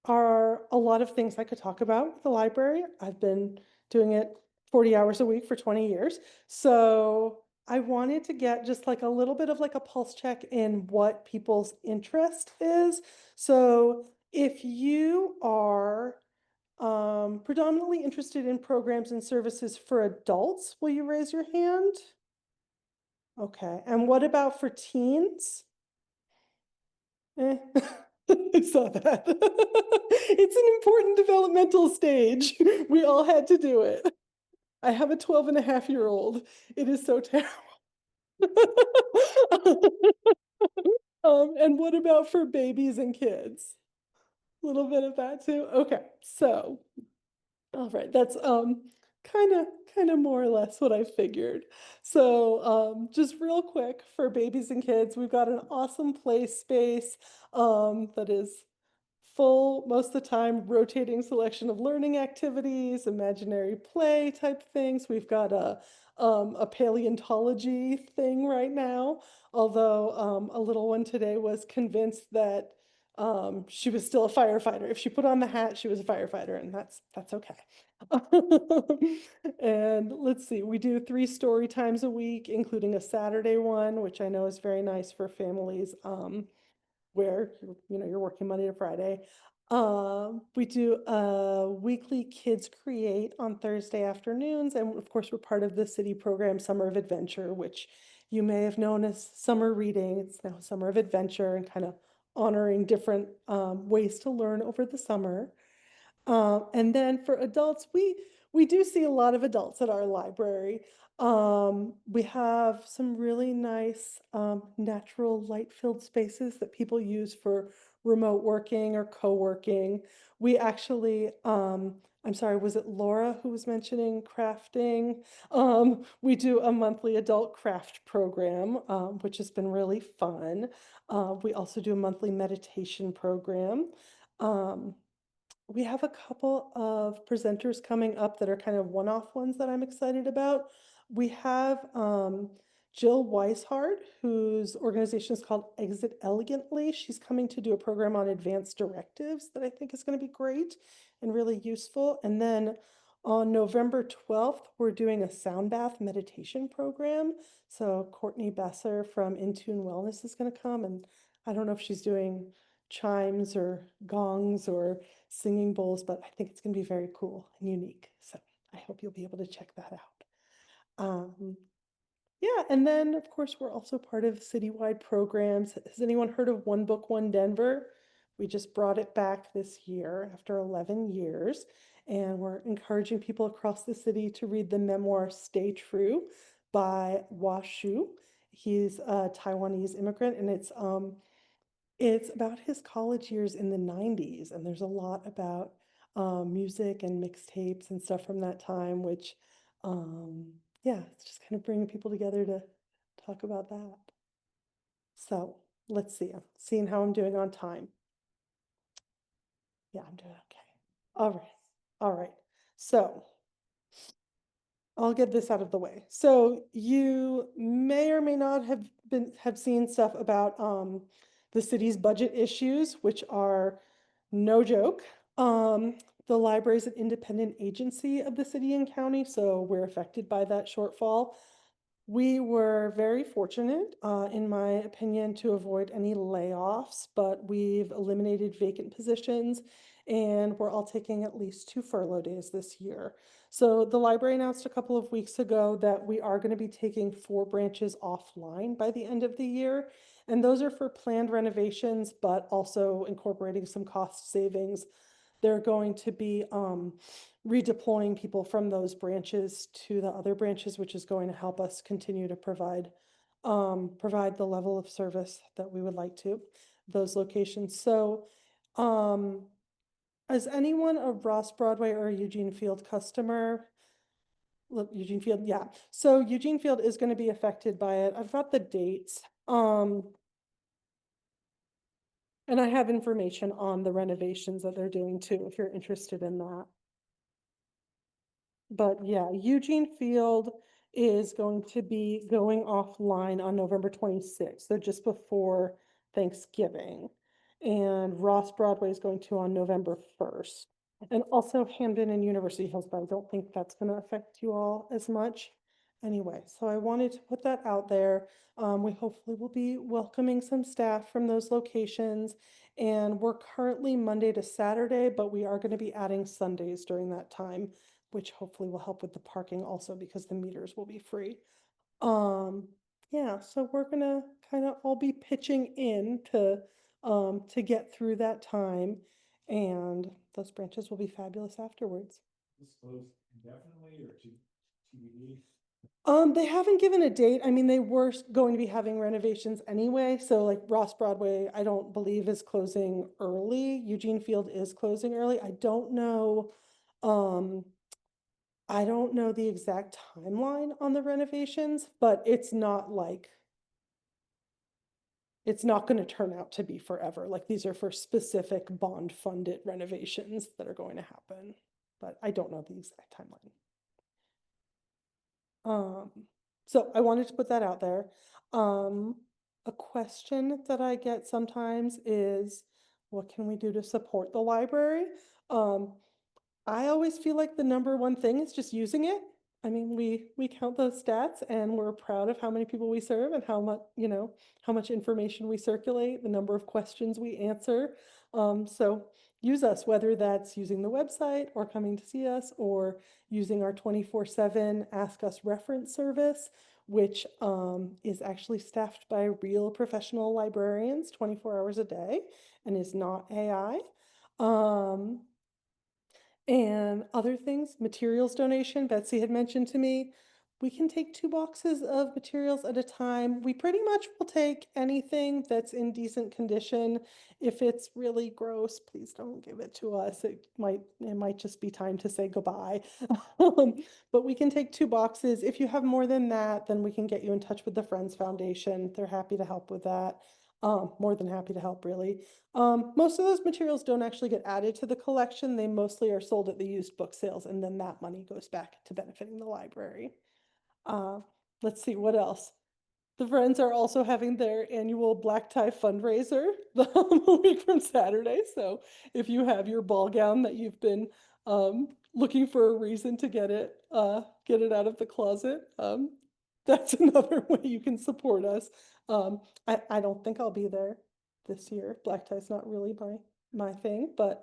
are a lot of things I could talk about with the library. I've been doing it 40 hours a week for 20 years. So I wanted to get just like a little bit of like a pulse check in what people's interest is. So if you are predominantly interested in programs and services for adults, will you raise your hand? Okay, and what about for teens? I saw that. It's an important developmental stage. We all had to do it. I have a 12-and-a-half-year-old. It is so terrible. And what about for babies and kids? A little bit of that too? Okay, so, all right, that's kind of more or less what I figured. So just real quick for babies and kids, we've got an awesome play space that is full, most of the time, rotating selection of learning activities, imaginary play type things. We've got a paleontology thing right now, although a little one today was convinced that she was still a firefighter. If she put on the hat, she was a firefighter, and that's okay. And let's see, we do 3 story times a week, including a Saturday one, which I know is very nice for families where you're working Monday to Friday. We do a weekly Kids Create on Thursday afternoons, and of course we're part of the city program Summer of Adventure, which you may have known as summer reading. It's now Summer of Adventure, and kind of honoring different ways to learn over the summer. And then for adults, we do see a lot of adults at our library. We have some really nice natural light-filled spaces that people use for remote working or co-working. We actually, I'm sorry, was it Laura who was mentioning crafting? We do a monthly adult craft program, which has been really fun. We also do a monthly meditation program. We have a couple of presenters coming up that are kind of one-off ones that I'm excited about. We have Jill Weishart, whose organization is called Exit Elegantly. She's coming to do a program on advanced directives that I think is going to be great and really useful. And then on November 12th, we're doing a sound bath meditation program. So Courtney Besser from Intune Wellness is going to come, and I don't know if she's doing chimes or gongs or singing bowls, but I think it's going to be very cool and unique. So I hope you'll be able to check that out. Yeah, and then of course we're also part of citywide programs. Has anyone heard of One Book, One Denver? We just brought it back this year after 11 years, and we're encouraging people across the city to read the memoir Stay True by Hua Shu. He's a Taiwanese immigrant, and it's about his college years in the 90s, and there's a lot about music and mixtapes and stuff from that time, which, yeah, it's just kind of bringing people together to talk about that. So let's see, I'm seeing how I'm doing on time. Yeah, I'm doing okay. All right. So I'll get this out of the way. So you may or may not have seen stuff about the city's budget issues, which are no joke. The library is an independent agency of the city and county, so we're affected by that shortfall. We were very fortunate, in my opinion, to avoid any layoffs, but we've eliminated vacant positions, and we're all taking at least 2 furlough days this year. So the library announced a couple of weeks ago that we are going to be taking 4 branches offline by the end of the year. And those are for planned renovations, but also incorporating some cost savings. They're going to be redeploying people from those branches to the other branches, which is going to help us continue to provide the level of service that we would like to those locations. So is anyone a Ross Broadway or a Eugene Field customer? Look, Eugene Field, yeah. So Eugene Field is going to be affected by it. I've got the dates. And I have information on the renovations that they're doing too, if you're interested in that. But yeah, Eugene Field is going to be going offline on November 26th, so just before Thanksgiving. And Ross Broadway is going to on November 1st. And also Hamden and University Hills, but I don't think that's going to affect you all as much. Anyway, so I wanted to put that out there. We hopefully will be welcoming some staff from those locations. And we're currently Monday to Saturday, but we are going to be adding Sundays during that time, which hopefully will help with the parking also because the meters will be free. Yeah, so we're gonna kind of all be pitching in to get through that time, and those branches will be fabulous afterwards. This closed indefinitely or TBD? They haven't given a date. I mean, they were going to be having renovations anyway. So like Ross Broadway, I don't believe is closing early. Eugene Field is closing early. I don't know the exact timeline on the renovations, but it's not going to turn out to be forever. Like these are for specific bond funded renovations that are going to happen, but I don't know the exact timeline. So I wanted to put that out there. A question that I get sometimes is, what can we do to support the library? I always feel like the number one thing is just using it. I mean, we count those stats and we're proud of how many people we serve and how much information we circulate, the number of questions we answer. So use us, whether that's using the website or coming to see us or using our 24/7 Ask Us reference service, which is actually staffed by real professional librarians 24 hours a day and is not AI. And other things, materials donation, Betsy had mentioned to me, we can take 2 boxes of materials at a time. We pretty much will take anything that's in decent condition. If it's really gross, please don't give it to us. It might just be time to say goodbye. But we can take 2 boxes. If you have more than that, then we can get you in touch with the Friends Foundation. They're happy to help with that. More than happy to help, really. Most of those materials don't actually get added to the collection. They mostly are sold at the used book sales, and then that money goes back to benefiting the library. Let's see, what else? The Friends are also having their annual black tie fundraiser a week from Saturday. So if you have your ball gown that you've been looking for a reason to get it out of the closet, that's another way you can support us. I don't think I'll be there this year. Black tie's not really my thing, but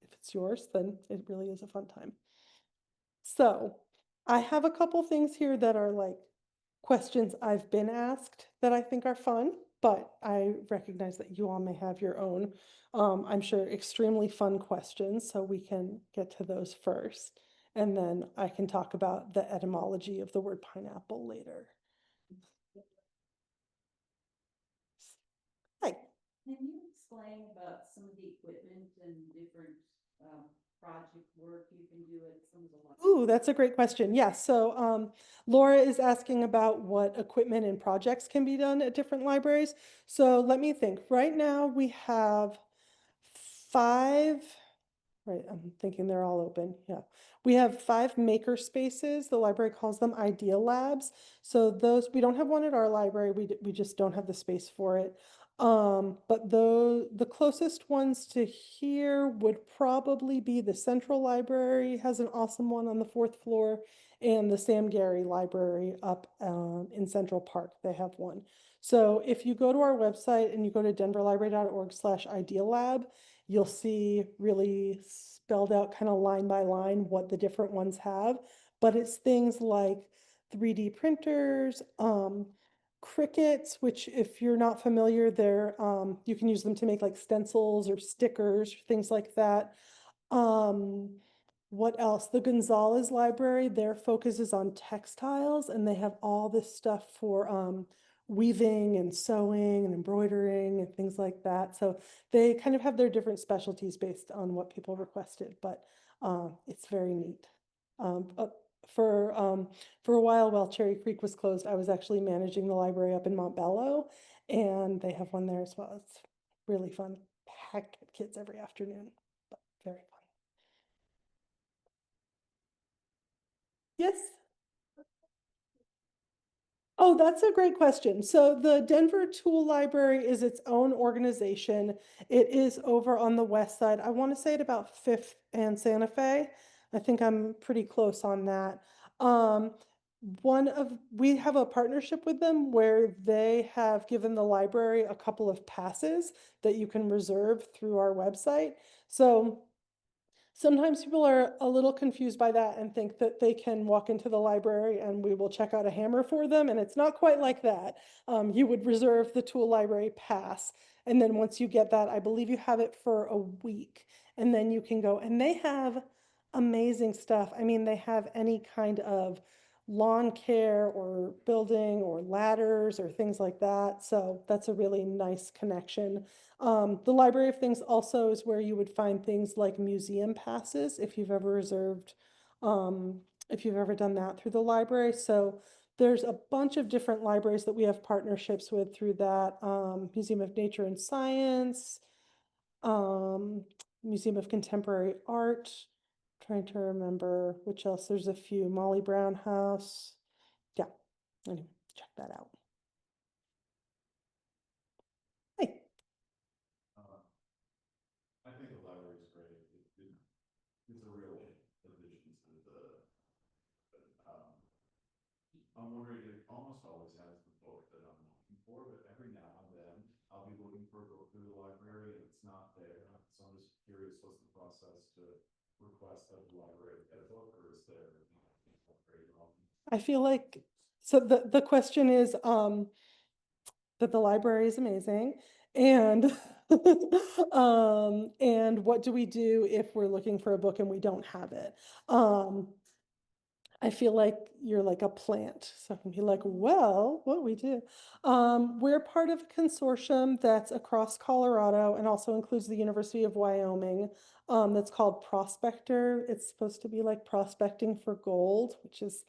if it's yours, then it really is a fun time. So I have a couple things here that are like questions I've been asked that I think are fun, but I recognize that you all may have your own, I'm sure, extremely fun questions, so we can get to those first. And then I can talk about the etymology of the word pineapple later. Hi. Can you explain about some of the equipment and different project work you can do at some of the Ooh, that's a great question. Yeah, so Laura is asking about what equipment and projects can be done at different libraries. So let me think. Right now we have 5, right, I'm thinking they're all open. Yeah. We have 5 maker spaces. The library calls them Ideal Labs. So those, we don't have one at our library. We just don't have the space for it. But the closest ones to here would probably be the Central Library has an awesome one on the 4th floor, and the Sam Gary Library up in Central Park. They have one. So if you go to our website and you go to denverlibrary.org/ideal lab, you'll see really spelled out kind of line by line what the different ones have. But it's things like 3D printers, Crickets, which if you're not familiar, they're, you can use them to make like stencils or stickers, things like that. What else? The Gonzalez Library, their focus is on textiles and they have all this stuff for weaving and sewing and embroidering and things like that. So they kind of have their different specialties based on what people requested, but it's very neat. For a while Cherry Creek was closed, I was actually managing the library up in Montbello, and they have one there as well. It's really fun, packed with kids every afternoon, but very fun. Yes. Oh, that's a great question. So the Denver Tool Library is its own organization. It is over on the west side. I want to say at about Fifth and Santa Fe. I think I'm pretty close on that. We have a partnership with them where they have given the library a couple of passes that you can reserve through our website. So sometimes people are a little confused by that and think that they can walk into the library and we will check out a hammer for them. And it's not quite like that. You would reserve the tool library pass. And then once you get that, I believe you have it for a week. And then you can go, and they have amazing stuff. I mean, they have any kind of lawn care or building or ladders or things like that. So that's a really nice connection. The Library of Things also is where you would find things like museum passes if you've ever reserved, if you've ever done that through the library. So there's a bunch of different libraries that we have partnerships with through that. Museum of Nature and Science, Museum of Contemporary Art. Trying to remember which else. There's a few. Molly Brown House. Yeah, anyway, check that out. Hey. I think the library is great. It's a real addition to I'm wondering, it almost always has the book that I'm looking for, but every now and then I'll be looking for a book through the library and it's not there. So I'm just curious, what's the process to request that the library get a book, or is there? I feel like, so the question is that the library is amazing, and and what do we do if we're looking for a book and we don't have it? I feel like you're like a plant. So I can be like, well, what we do? We're part of a consortium that's across Colorado and also includes the University of Wyoming. That's called Prospector. It's supposed to be like prospecting for gold, which is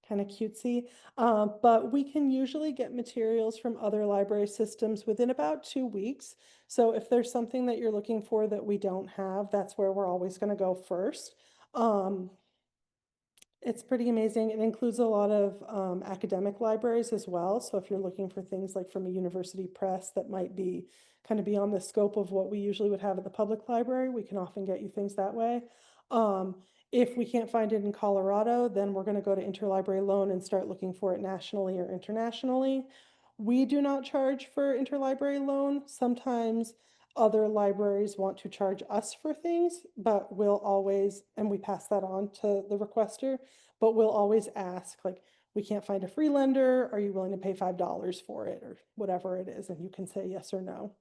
kind of cutesy. But we can usually get materials from other library systems within about 2 weeks. So if there's something that you're looking for that we don't have, that's where we're always going to go first. It's pretty amazing. It includes a lot of academic libraries as well. So if you're looking for things like from a university press that might be kind of beyond the scope of what we usually would have at the public library, we can often get you things that way. If we can't find it in Colorado, then we're going to go to interlibrary loan and start looking for it nationally or internationally. We do not charge for interlibrary loan. Sometimes other libraries want to charge us for things, but we'll always, and we pass that on to the requester, but we'll always ask, like, we can't find a free lender. Are you willing to pay $5 for it or whatever it is? And you can say yes or no.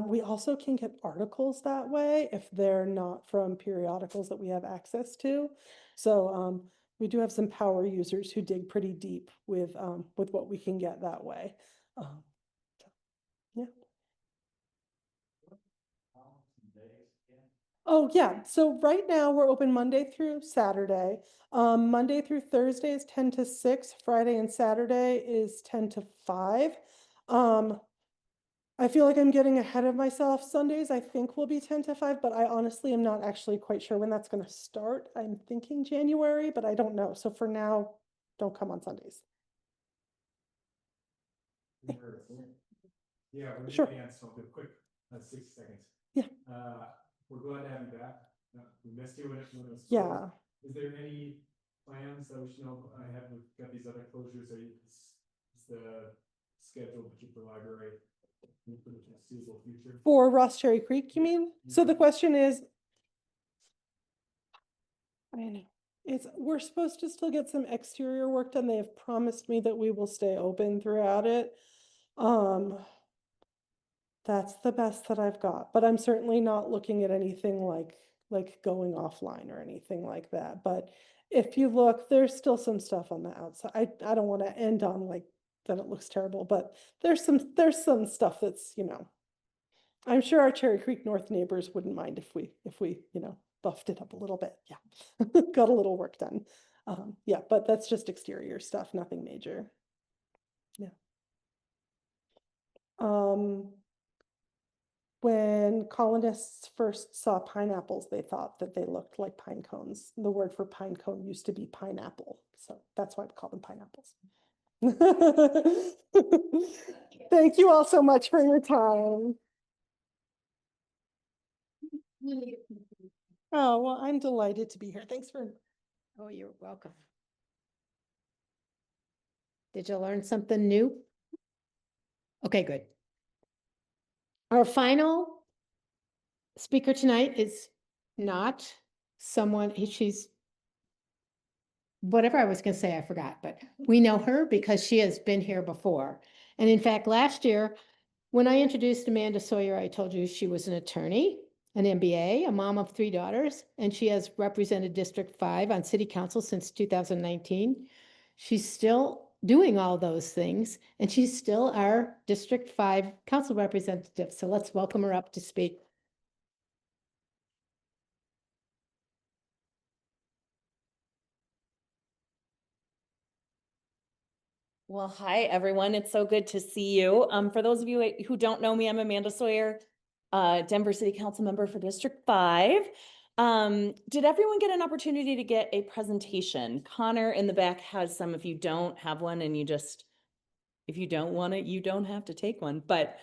We also can get articles that way if they're not from periodicals that we have access to. So we do have some power users who dig pretty deep with what we can get that way. Yeah. Oh, yeah. So right now we're open Monday through Saturday. Monday through Thursday is 10 to 6. Friday and Saturday is 10 to 5. I feel like I'm getting ahead of myself. Sundays, I think will be 10 to 5, but I honestly am not actually quite sure when that's going to start. I'm thinking January, but I don't know. So for now, don't come on Sundays. Yeah, we're Sure. gonna answer something quick, 60 seconds. Yeah. We're glad to have you back. We missed you when it was closed. Yeah. Is there any plans that we should know? I have, we've got these other closures. Is the schedule to keep the library for the foreseeable future? For Ross Cherry Creek, you mean? So the question is, I know. we're supposed to still get some exterior work done. They have promised me that we will stay open throughout it. That's the best that I've got, but I'm certainly not looking at anything like going offline or anything like that. But if you look, there's still some stuff on the outside. I don't want to end on like that it looks terrible, but there's some stuff that's, I'm sure our Cherry Creek North neighbors wouldn't mind if we, buffed it up a little bit. Yeah. Got a little work done. Yeah, but that's just exterior stuff, nothing major. Yeah. When colonists first saw pineapples, they thought that they looked like pine cones. The word for pine cone used to be pineapple, so that's why we call them pineapples. Thank you all so much for your time. Oh, well, I'm delighted to be here. Thanks for. Oh, you're welcome. Did you learn something new? Okay, good. Our final speaker tonight is not someone, she's whatever I was gonna say, I forgot, but we know her because she has been here before. And in fact, last year, when I introduced Amanda Sawyer, I told you she was an attorney, an MBA, a mom of 3 daughters, and she has represented District 5 on City Council since 2019. She's still doing all those things, and she's still our District 5 council representative. So let's welcome her up to speak. Well, hi, everyone. It's so good to see you. For those of you who don't know me, I'm Amanda Sawyer, Denver City Council member for District 5. Did everyone get an opportunity to get a presentation? Connor in the back has some. If you don't have one and if you don't want it, you don't have to take one. But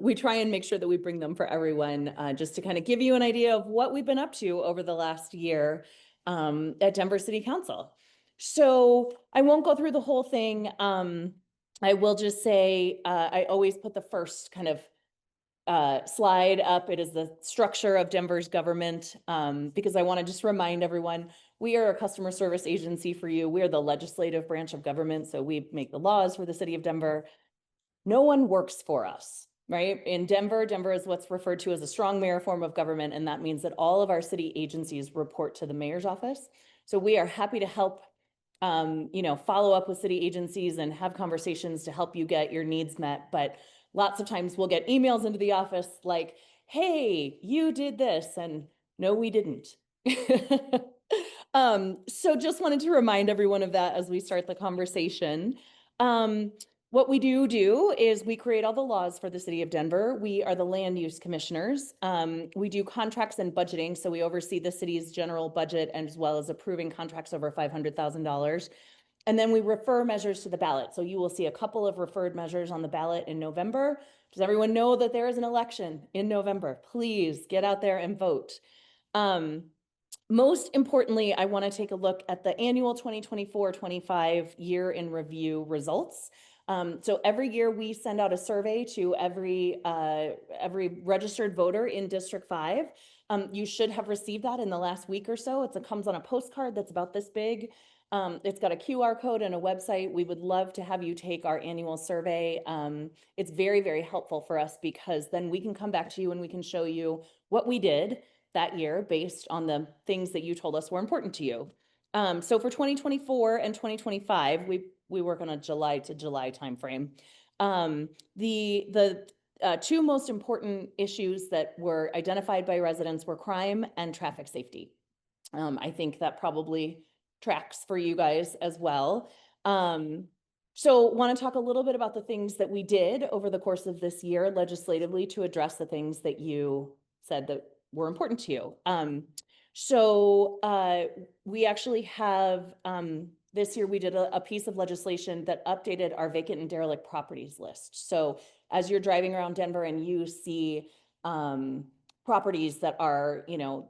we try and make sure that we bring them for everyone, just to kind of give you an idea of what we've been up to over the last year at Denver City Council. So I won't go through the whole thing. I will just say, I always put the first kind of slide up. It is the structure of Denver's government, because I want to just remind everyone, we are a customer service agency for you. We are the legislative branch of government. So we make the laws for the city of Denver. No one works for us, right? In Denver, Denver is what's referred to as a strong mayor form of government. And that means that all of our city agencies report to the mayor's office. So we are happy to help follow up with city agencies and have conversations to help you get your needs met. But lots of times we'll get emails into the office like, hey, you did this. And no, we didn't. So just wanted to remind everyone of that as we start the conversation. What we do is we create all the laws for the city of Denver. We are the land use commissioners. We do contracts and budgeting. So we oversee the city's general budget as well as approving contracts over $500,000. And then we refer measures to the ballot. So you will see a couple of referred measures on the ballot in November. Does everyone know that there is an election in November? Please get out there and vote. Most importantly, I want to take a look at the annual 2024-25 year in review results. So every year we send out a survey to every registered voter in District 5. You should have received that in the last week or so. It comes on a postcard that's about this big. It's got a QR code and a website. We would love to have you take our annual survey. It's very, very helpful for us because then we can come back to you and we can show you what we did that year based on the things that you told us were important to you. So for 2024 and 2025, we work on a July to July timeframe. The 2 most important issues that were identified by residents were crime and traffic safety. I think that probably tracks for you guys as well. So want to talk a little bit about the things that we did over the course of this year legislatively to address the things that you said that were important to you. We actually have, this year we did a piece of legislation that updated our vacant and derelict properties list. So as you're driving around Denver and you see properties that are,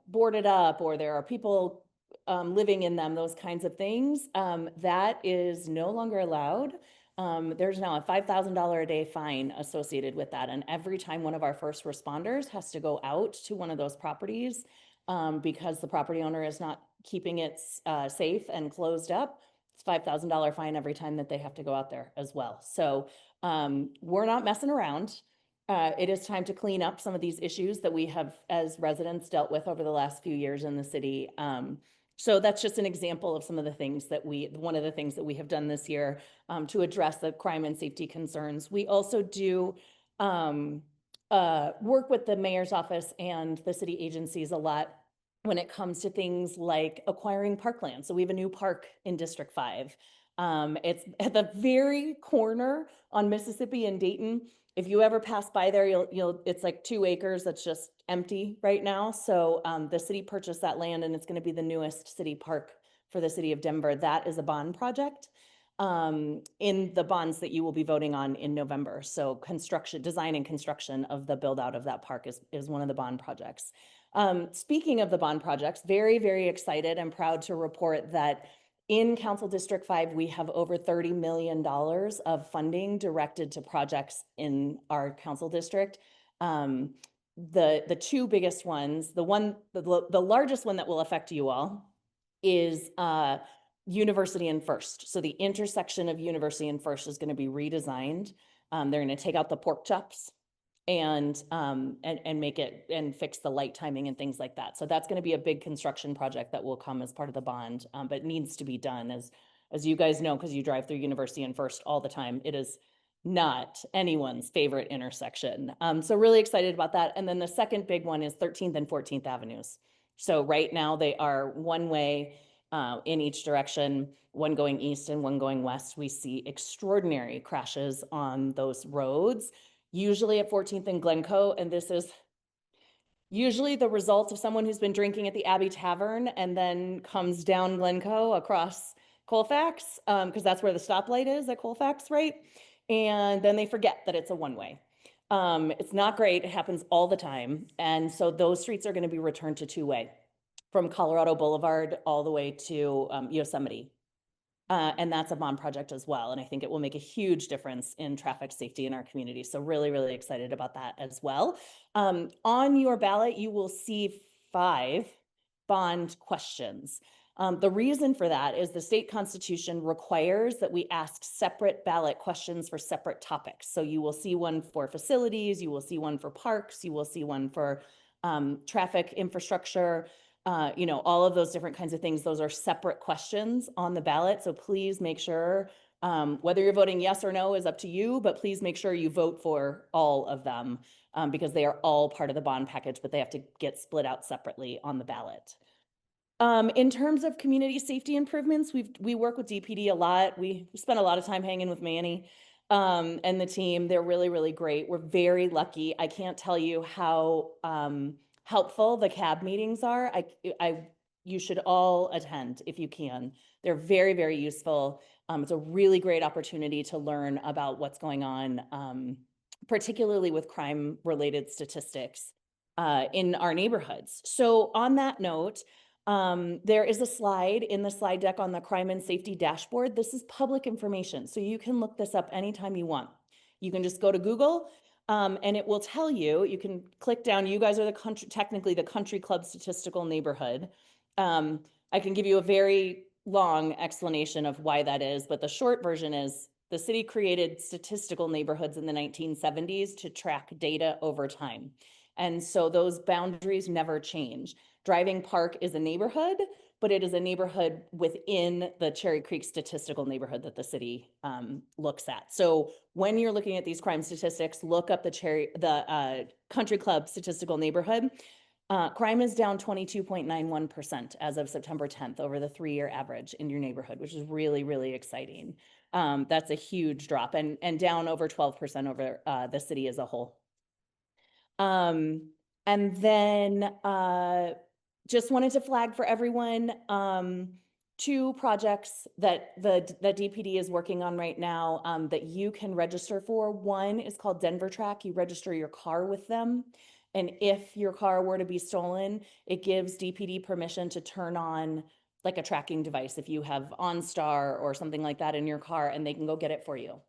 boarded up or there are people living in them, those kinds of things, that is no longer allowed. There's now a $5,000 a day fine associated with that. And every time one of our first responders has to go out to one of those properties, because the property owner is not keeping it safe and closed up. It's $5,000 fine every time that they have to go out there as well. So we're not messing around. It is time to clean up some of these issues that we have as residents dealt with over the last few years in the city. So that's just an example of some of the things that one of the things that we have done this year to address the crime and safety concerns. We also do work with the mayor's office and the city agencies a lot when it comes to things like acquiring parkland. So we have a new park in District 5. It's at the very corner on Mississippi and Dayton. If you ever pass by there, it's like 2 acres that's just empty right now. So the city purchased that land and it's going to be the newest city park for the city of Denver. That is a bond project in the bonds that you will be voting on in November. So design and construction of the build out of that park is one of the bond projects. Speaking of the bond projects, very, very excited and proud to report that in Council District 5, we have over $30 million of funding directed to projects in our council district. The 2 biggest ones, the largest one that will affect you all is University and First. So the intersection of University and First is going to be redesigned. They're going to take out the pork chops and make it and fix the light timing and things like that. So that's going to be a big construction project that will come as part of the bond, but needs to be done as you guys know, because you drive through University and First all the time. It is not anyone's favorite intersection. So really excited about that. And then the second big one is 13th and 14th Avenues. So right now they are one way in each direction, one going east and one going west. We see extraordinary crashes on those roads, usually at 14th and Glencoe. And this is usually the result of someone who's been drinking at the Abbey Tavern and then comes down Glencoe across Colfax, because that's where the stoplight is at Colfax, right? And then they forget that it's a one-way. It's not great. It happens all the time. And so those streets are going to be returned to 2-way from Colorado Boulevard all the way to Yosemite. And that's a bond project as well. And I think it will make a huge difference in traffic safety in our community. So really, really excited about that as well. On your ballot, you will see 5 bond questions. The reason for that is the state constitution requires that we ask separate ballot questions for separate topics. So you will see one for facilities, you will see one for parks, you will see one for traffic infrastructure, all of those different kinds of things. Those are separate questions on the ballot. So please make sure, whether you're voting yes or no is up to you, but please make sure you vote for all of them because they are all part of the bond package, but they have to get split out separately on the ballot. In terms of community safety improvements, we work with DPD a lot. We spend a lot of time hanging with Manny and the team. They're really, really great. We're very lucky. I can't tell you how helpful the CAB meetings are. You should all attend if you can. They're very, very useful. It's a really great opportunity to learn about what's going on, particularly with crime-related statistics in our neighborhoods. So on that note, there is a slide in the slide deck on the crime and safety dashboard. This is public information, so you can look this up anytime you want. You can just go to Google and it will tell you, you can click down, you guys are technically the country club statistical neighborhood. I can give you a very long explanation of why that is, but the short version is the city created statistical neighborhoods in the 1970s to track data over time. And so those boundaries never change. Driving Park is a neighborhood, but it is a neighborhood within the Cherry Creek statistical neighborhood that the city looks at. So when you're looking at these crime statistics, look up the Country Club statistical neighborhood. Crime is down 22.91% as of September 10th over the 3-year average in your neighborhood, which is really, really exciting. That's a huge drop and down over 12% over the city as a whole. And then just wanted to flag for everyone 2 projects that the DPD is working on right now that you can register for. One is called Denver Track. You register your car with them. And if your car were to be stolen, it gives DPD permission to turn on like a tracking device if you have OnStar or something like that in your car, and they can go get it for you.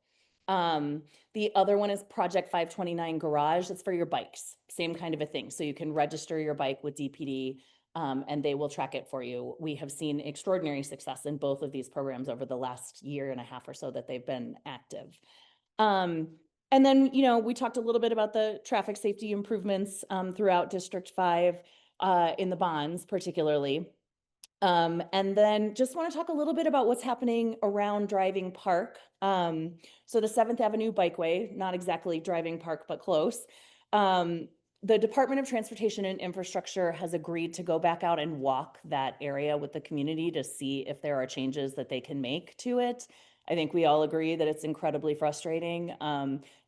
The other one is Project 529 Garage. That's for your bikes. Same kind of a thing. So you can register your bike with DPD and they will track it for you. We have seen extraordinary success in both of these programs over the last year and a half or so that they've been active. And then, you know, we talked a little bit about the traffic safety improvements throughout District 5 in the bonds particularly. And then just want to talk a little bit about what's happening around Driving Park. So the 7th Avenue Bikeway, not exactly Driving Park, but close. The Department of Transportation and Infrastructure has agreed to go back out and walk that area with the community to see if there are changes that they can make to it. I think we all agree that it's incredibly frustrating.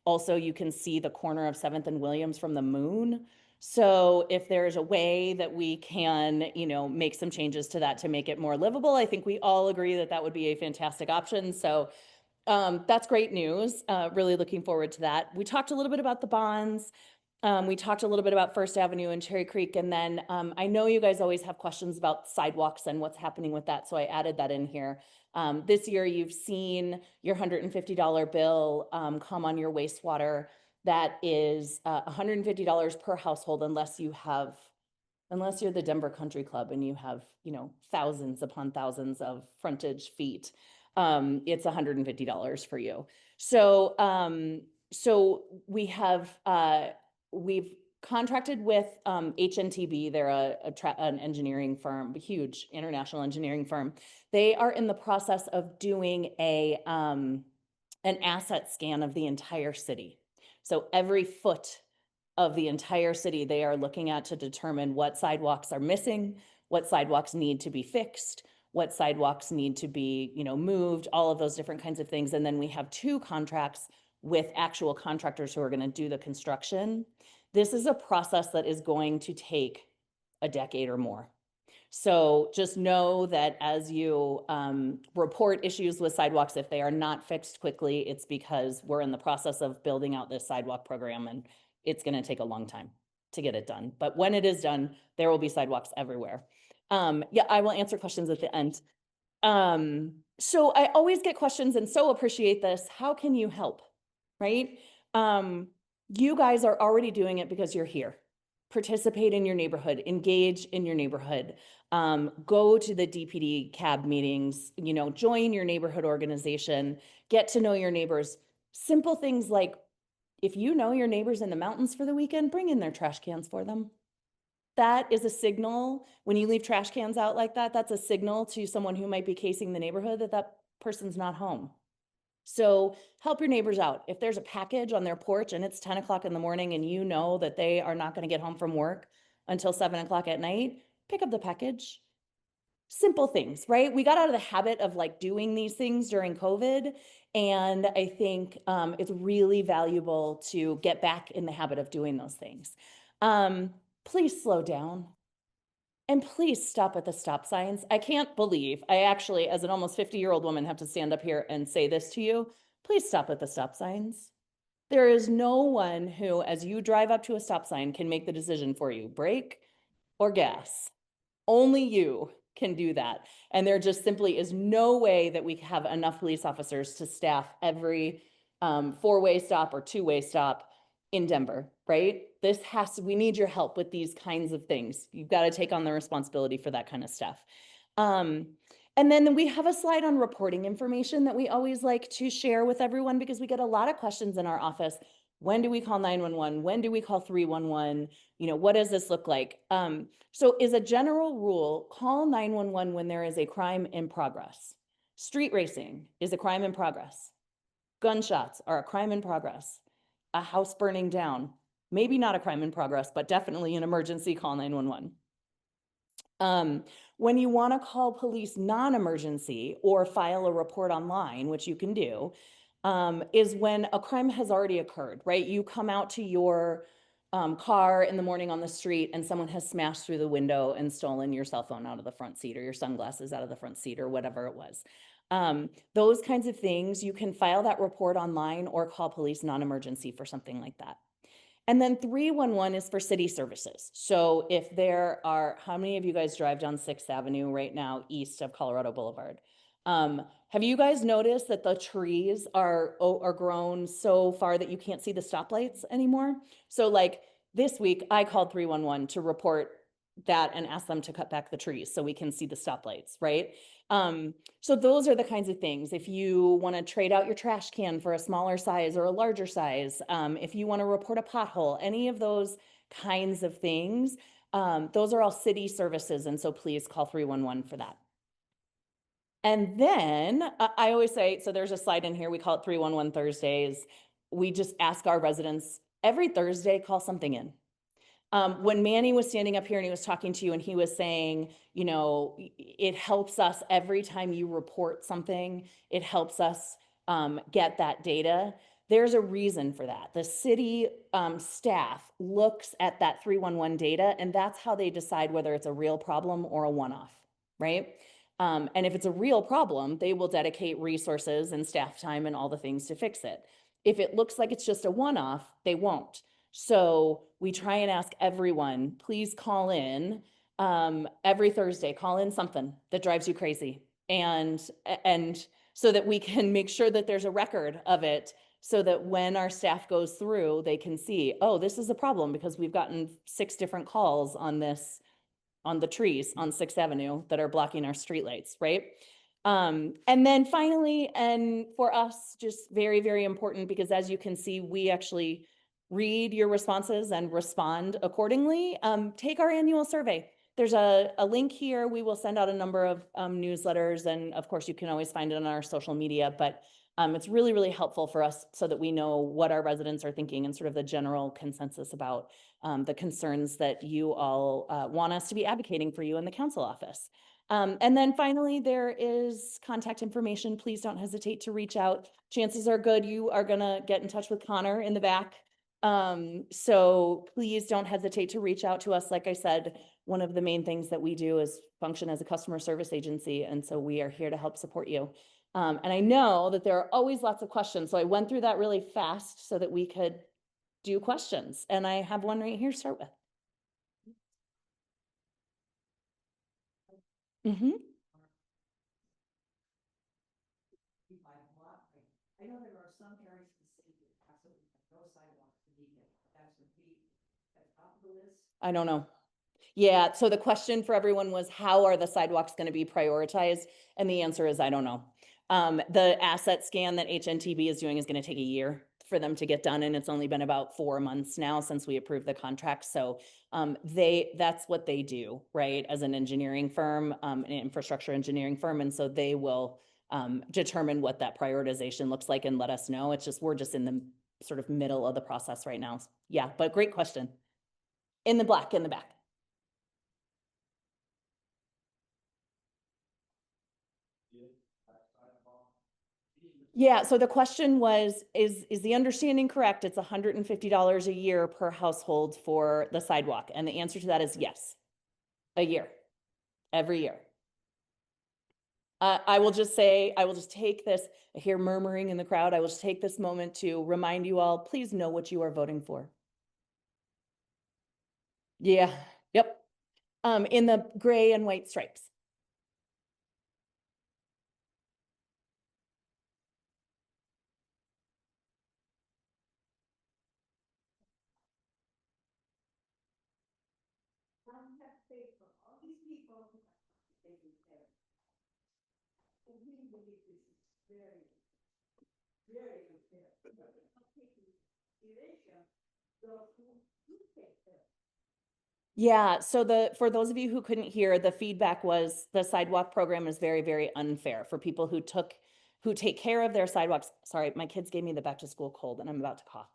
Also, you can see the corner of 7th and Williams from the moon. So if there's a way that we can, you know, make some changes to that to make it more livable, I think we all agree that that would be a fantastic option. So that's great news. Really looking forward to that. We talked a little bit about the bonds. We talked a little bit about First Avenue and Cherry Creek. And then I know you guys always have questions about sidewalks and what's happening with that. So I added that in here. This year, you've seen your $150 bill come on your wastewater. That is $150 per household unless you're the Denver Country Club and you have, you know, thousands upon thousands of frontage feet. It's $150 for you. So, so we've contracted with HNTB. They're an engineering firm, a huge international engineering firm. They are in the process of doing an asset scan of the entire city. So every foot of the entire city, they are looking at to determine what sidewalks are missing, what sidewalks need to be fixed, what sidewalks need to be, you know, moved, all of those different kinds of things. And then we have 2 contracts with actual contractors who are going to do the construction. This is a process that is going to take a decade or more. So just know that as you report issues with sidewalks, if they are not fixed quickly, it's because we're in the process of building out this sidewalk program and it's going to take a long time to get it done. But when it is done, there will be sidewalks everywhere. Yeah, I will answer questions at the end. So I always get questions and so appreciate this. How can you help? Right? You guys are already doing it because you're here. Participate in your neighborhood, engage in your neighborhood, go to the DPD cab meetings, you know, join your neighborhood organization, get to know your neighbors. Simple things like, if you know your neighbors in the mountains for the weekend, bring in their trash cans for them. That is a signal. When you leave trash cans out like that, that's a signal to someone who might be casing the neighborhood that that person's not home. So help your neighbors out. If there's a package on their porch and it's 10 o'clock in the morning and you know that they are not going to get home from work until 7 o'clock at night, pick up the package. Simple things, right? We got out of the habit of like doing these things during COVID. And I think it's really valuable to get back in the habit of doing those things. Please slow down. And please stop at the stop signs. I can't believe I actually, as an almost 50-year-old woman, have to stand up here and say this to you. Please stop at the stop signs. There is no one who, as you drive up to a stop sign, can make the decision for you, brake or gas. Only you can do that. And there just simply is no way that we have enough police officers to staff every 4-way stop or 2-way stop in Denver, right? We need your help with these kinds of things. You've got to take on the responsibility for that kind of stuff. And then we have a slide on reporting information that we always like to share with everyone because we get a lot of questions in our office. When do we call 911? When do we call 311? You know, what does this look like? So as a general rule, call 911 when there is a crime in progress. Street racing is a crime in progress. Gunshots are a crime in progress. A house burning down, maybe not a crime in progress, but definitely an emergency, call 911. When you want to call police non-emergency or file a report online, which you can do, is when a crime has already occurred, right? You come out to your car in the morning on the street and someone has smashed through the window and stolen your cell phone out of the front seat or your sunglasses out of the front seat or whatever it was. Those kinds of things, you can file that report online or call police non-emergency for something like that. And then 311 is for city services. So if there are, how many of you guys drive down 6th Avenue right now east of Colorado Boulevard? Have you guys noticed that the trees are grown so far that you can't see the stoplights anymore? So like this week, I called 311 to report that and ask them to cut back the trees so we can see the stoplights, right? So those are the kinds of things. If you want to trade out your trash can for a smaller size or a larger size, if you want to report a pothole, any of those kinds of things, those are all city services. And so please call 311 for that. And then I always say, so there's a slide in here, we call it 311 Thursdays. We just ask our residents every Thursday, call something in. When Manny was standing up here and he was talking to you and he was saying, you know, it helps us every time you report something, it helps us get that data. There's a reason for that. The city staff looks at that 311 data and that's how they decide whether it's a real problem or a one-off, right? And if it's a real problem, they will dedicate resources and staff time and all the things to fix it. If it looks like it's just a one-off, they won't. So we try and ask everyone, please call in every Thursday, call in something that drives you crazy. And so that we can make sure that there's a record of it so that when our staff goes through, they can see, oh, this is a problem because we've gotten 6 different calls on this, on the trees on 6th Avenue that are blocking our streetlights, right? And then finally, and for us, just very, very important, because as you can see, we actually read your responses and respond accordingly. Take our annual survey. There's a link here. We will send out a number of newsletters, and of course you can always find it on our social media, but it's really, really helpful for us so that we know what our residents are thinking and sort of the general consensus about the concerns that you all want us to be advocating for you in the council office. And then finally, there is contact information. Please don't hesitate to reach out. Chances are good you are gonna get in touch with Connor in the back. So please don't hesitate to reach out to us. Like I said, one of the main things that we do is function as a customer service agency. And so we are here to help support you. And I know that there are always lots of questions. So I went through that really fast so that we could do questions. And I have one right here to start with. Mm-hmm. I know there are some areas of the city that absolutely have no sidewalks to begin. That's would be at the top of the list. I don't know. Yeah, so the question for everyone was, how are the sidewalks going to be prioritized? And the answer is, I don't know. The asset scan that HNTB is doing is going to take a year for them to get done, and it's only been about 4 months now since we approved the contract. So that's what they do, right, as an engineering firm, an infrastructure engineering firm, and so they will determine what that prioritization looks like and let us know. It's just, we're just in the sort of middle of the process right now. Yeah, but great question. In the black, in the back. Yeah, so the question was, is the understanding correct? It's $150 a year per household for the sidewalk. And the answer to that is yes, a year, every year. I will just say, I will just take this, I hear murmuring in the crowd. I will just take this moment to remind you all, please know what you are voting for. Yeah, yep. In the gray and white stripes. All these people who are taking care. And we believe this is very, very unfair. Yeah, so for those of you who couldn't hear, the feedback was the sidewalk program is very, very unfair for people who take care of their sidewalks. Sorry, my kids gave me the back to school cold and I'm about to cough.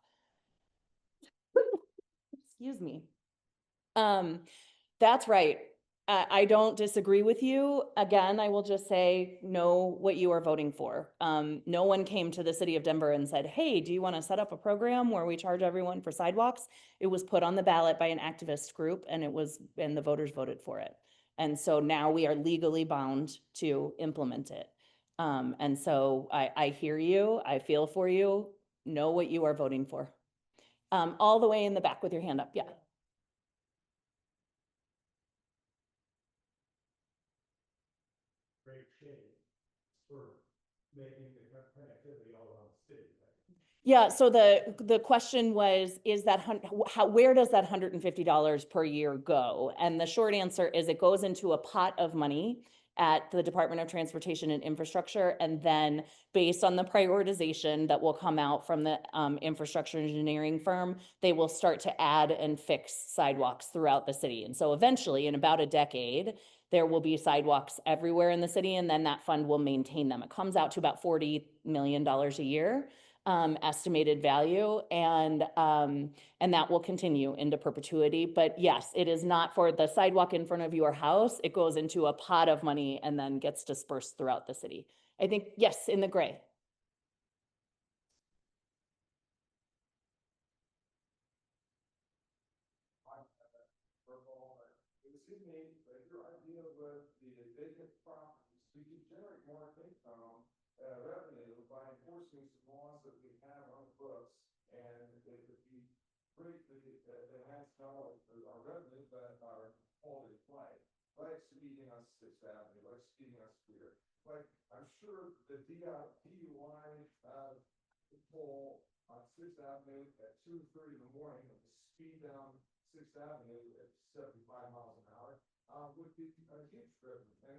Excuse me. That's right. I don't disagree with you. Again, I will just say, know what you are voting for. No one came to the city of Denver and said, hey, do you want to set up a program where we charge everyone for sidewalks? It was put on the ballot by an activist group and the voters voted for it. And so now we are legally bound to implement it. And so I hear you, I feel for you, know what you are voting for. All the way in the back with your hand up, yeah. Great shade for making the connectivity all around the city. Yeah, so the question was, is that where does that $150 per year go? And the short answer is it goes into a pot of money at the Department of Transportation and Infrastructure. And then based on the prioritization that will come out from the infrastructure engineering firm, they will start to add and fix sidewalks throughout the city. And so eventually, in about a decade, there will be sidewalks everywhere in the city, and then that fund will maintain them. It comes out to about $40 million a year. Estimated value, and that will continue into perpetuity. But yes, it is not for the sidewalk in front of your house. It goes into a pot of money and then gets dispersed throughout the city. I think, yes, in the gray. Excuse me, but your idea with the vacant properties, we can generate more income, revenue by enforcing some laws that we have on the books. And it would be great to enhance not only our revenue, but our quality of life. Like speeding on Sixth Avenue, like speeding on Spear. Like, I'm sure the DUI patrol on Sixth Avenue at 2:30 in the morning with the speed down Sixth Avenue at 75 miles an hour would be a huge revenue. And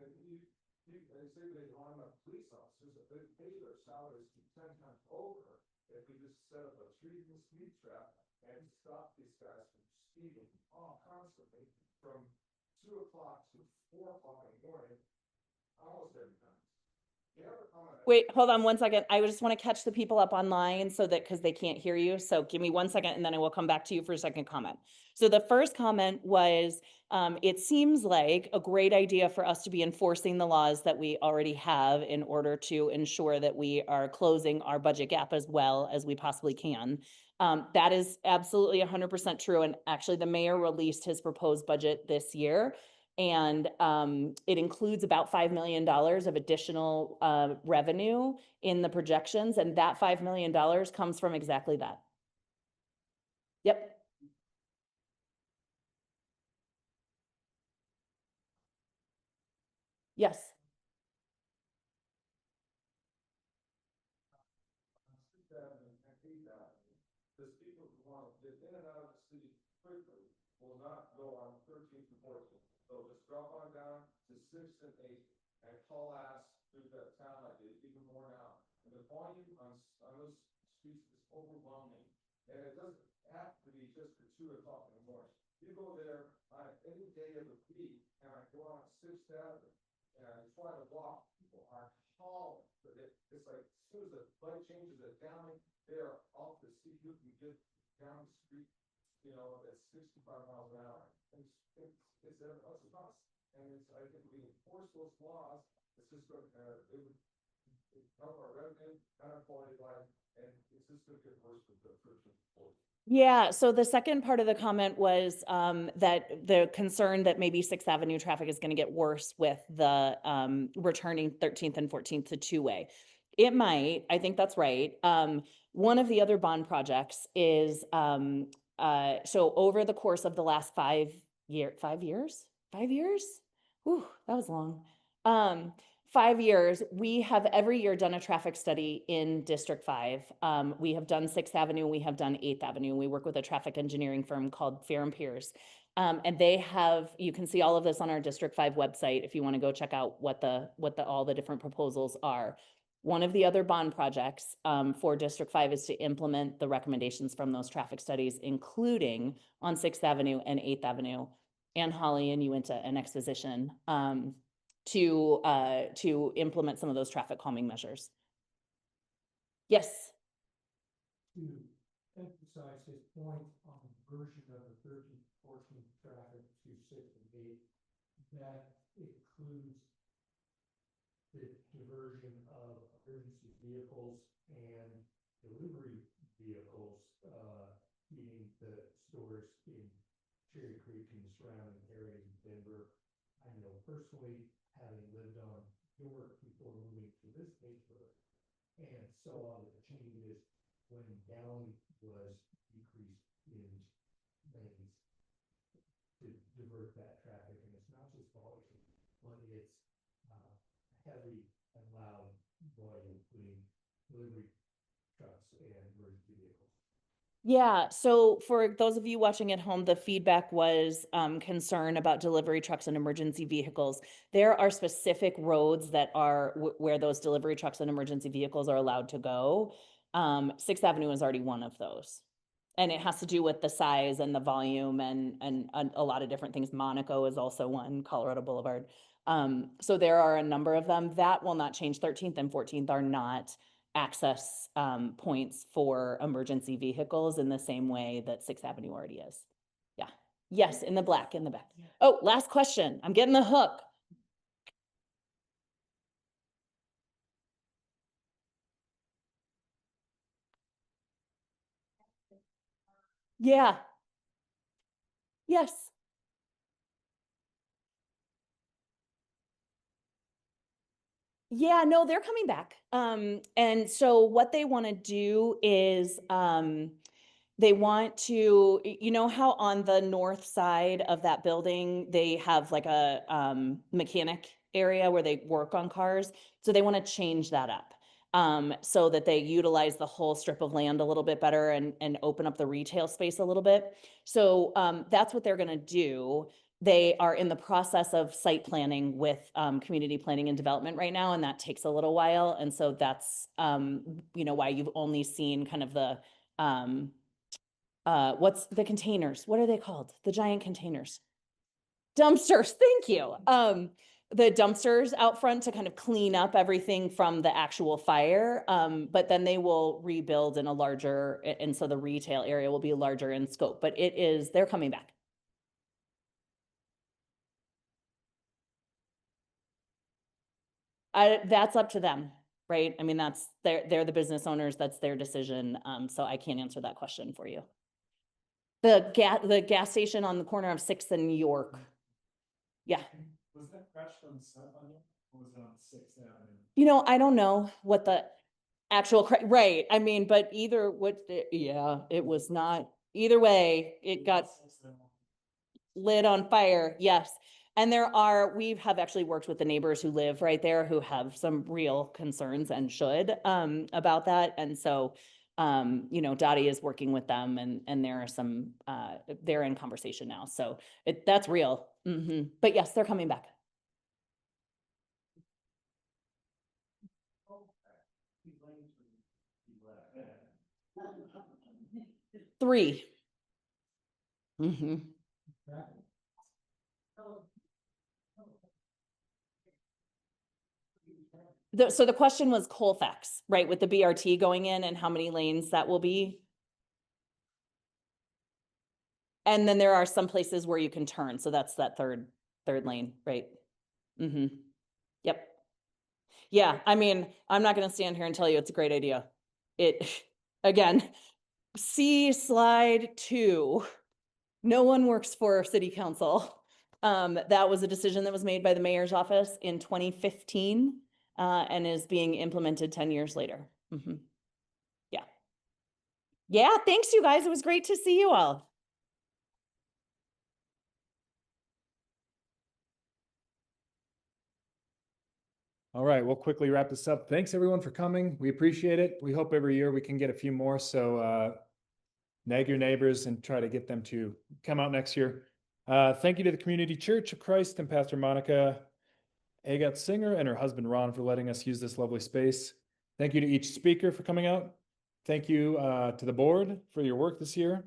if they say they don't have enough police officers, if they pay their salaries 10 times over, if we just set up a treason speed trap and stop these guys from speeding constantly from 2 o'clock to 4 o'clock in the morning, almost every time. Wait, hold on 1 second. I just want to catch the people up online so that, because they can't hear you. So give me 1 second and then I will come back to you for a second comment. So the first comment was, it seems like a great idea for us to be enforcing the laws that we already have in order to ensure that we are closing our budget gap as well as we possibly can. That is absolutely 100% true. And actually the mayor released his proposed budget this year. And it includes about $5 million of additional revenue in the projections. And that $5 million comes from exactly that. Yep. Yes. Because people who want to get in and out of the city quickly will not go on 13th and 14th. They'll just drop on down to 6th and 8th and haul ass through that town like they even more now. And the volume on those streets is overwhelming. And it doesn't have to be just at 2 o'clock in the morning. You go there on any day of the week, and I go on 6th Avenue, and I try to walk, people are hauling. But it's like as soon as the light changes at down, they're off to see who can get down the street, you know, at 65 miles an hour. And it's a cost. And I think we enforce those laws, it's just going to, it would help our revenue, and our quality of life, and it's just going to get worse with the first and fourth. Yeah, so the second part of the comment was that the concern that maybe 6th Avenue traffic is going to get worse with the returning 13th and 14th to two-way. It might, I think that's right. One of the other bond projects is, so over the course of the last 5 years? Whew, that was long. 5 years, we have every year done a traffic study in District 5. We have done 6th Avenue, we have done 8th Avenue. We work with a traffic engineering firm called Fair and Pierce. And they have, you can see all of this on our District 5 website if you want to go check out what all the different proposals are. One of the other bond projects for District 5 is to implement the recommendations from those traffic studies, including on 6th Avenue and 8th Avenue and Holly and Uinta and Exposition. To implement some of those traffic calming measures. Yes. To emphasize his point on the version of the 13th, 14th traffic to 6th and 8th, that includes the diversion of emergency vehicles and delivery vehicles, feeding the stores in Cherry Creek and the surrounding areas of Denver. I know personally, having lived on York before moving to this neighborhood, and saw that the changes when gallon was decreased in lanes to divert that traffic. And it's not just volume, but it's heavy and loud volume, including delivery trucks and emergency vehicles? Yeah, so for those of you watching at home, the feedback was concern about delivery trucks and emergency vehicles. There are specific roads that are where those delivery trucks and emergency vehicles are allowed to go. Sixth Avenue is already one of those. And it has to do with the size and the volume and a lot of different things. Monaco is also one, Colorado Boulevard. So there are a number of them. That will not change. 13th and 14th are not access points for emergency vehicles in the same way that Sixth Avenue already is. Yeah. Yes, in the black, in the back. Oh, last question. I'm getting the hook. Yeah. Yes. Yeah, no, they're coming back. And so what they want to do is they want to, you know how on the north side of that building, they have like a mechanic area where they work on cars. So they want to change that up so that they utilize the whole strip of land a little bit better and open up the retail space a little bit. So that's what they're going to do. They are in the process of site planning with community planning and development right now, and that takes a little while. And so that's, you know, why you've only seen kind of the, what's the containers? What are they called? The giant containers. Dumpsters, thank you. The dumpsters out front to kind of clean up everything from the actual fire. But then they will rebuild in a larger, and so the retail area will be larger in scope, but they're coming back. That's up to them, right? I mean, they're the business owners, that's their decision. So I can't answer that question for you. The gas station on the corner of 6th and York. Yeah. Was that crashed on 7th Avenue or was it on 6th Avenue? You know, I don't know what the actual, right. I mean, but yeah, it was not, either way, it got lit on fire. Yes. And we have actually worked with the neighbors who live right there who have some real concerns and should about that. And so, you know, Dottie is working with them and there are some, they're in conversation now. So that's real. But yes, they're coming back. Three. So the question was Colfax, right? With the BRT going in and how many lanes that will be. And then there are some places where you can turn. So that's that third lane, right? Yep. Yeah. I mean, I'm not going to stand here and tell you it's a great idea. Again, see slide 2. No one works for city council. That was a decision that was made by the mayor's office in 2015 and is being implemented 10 years later. Yeah. Yeah, thanks you guys. It was great to see you all. All right, we'll quickly wrap this up. Thanks everyone for coming. We appreciate it. We hope every year we can get a few more. So nag your neighbors and try to get them to come out next year. Thank you to the Community Church of Christ and Pastor Monica Agat Singer and her husband Ron for letting us use this lovely space. Thank you to each speaker for coming out. Thank you to the board for your work this year.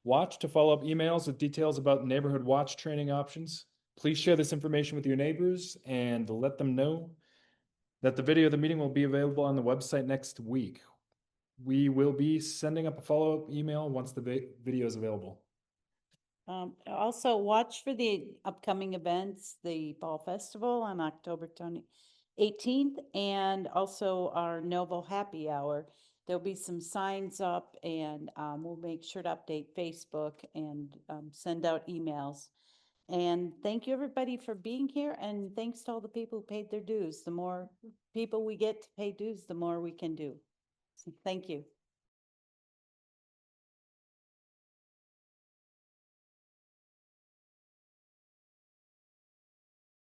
Watch to follow up emails with details about neighborhood watch training options. Please share this information with your neighbors and let them know that the video of the meeting will be available on the website next week. We will be sending up a follow-up email once the video is available. Also watch for the upcoming events, the Fall Festival on October 18th, and also our Novo Happy Hour. There'll be some signs up and we'll make sure to update Facebook and send out emails. And thank you everybody for being here, and thanks to all the people who paid their dues. The more people we get to pay dues, the more we can do. So thank you.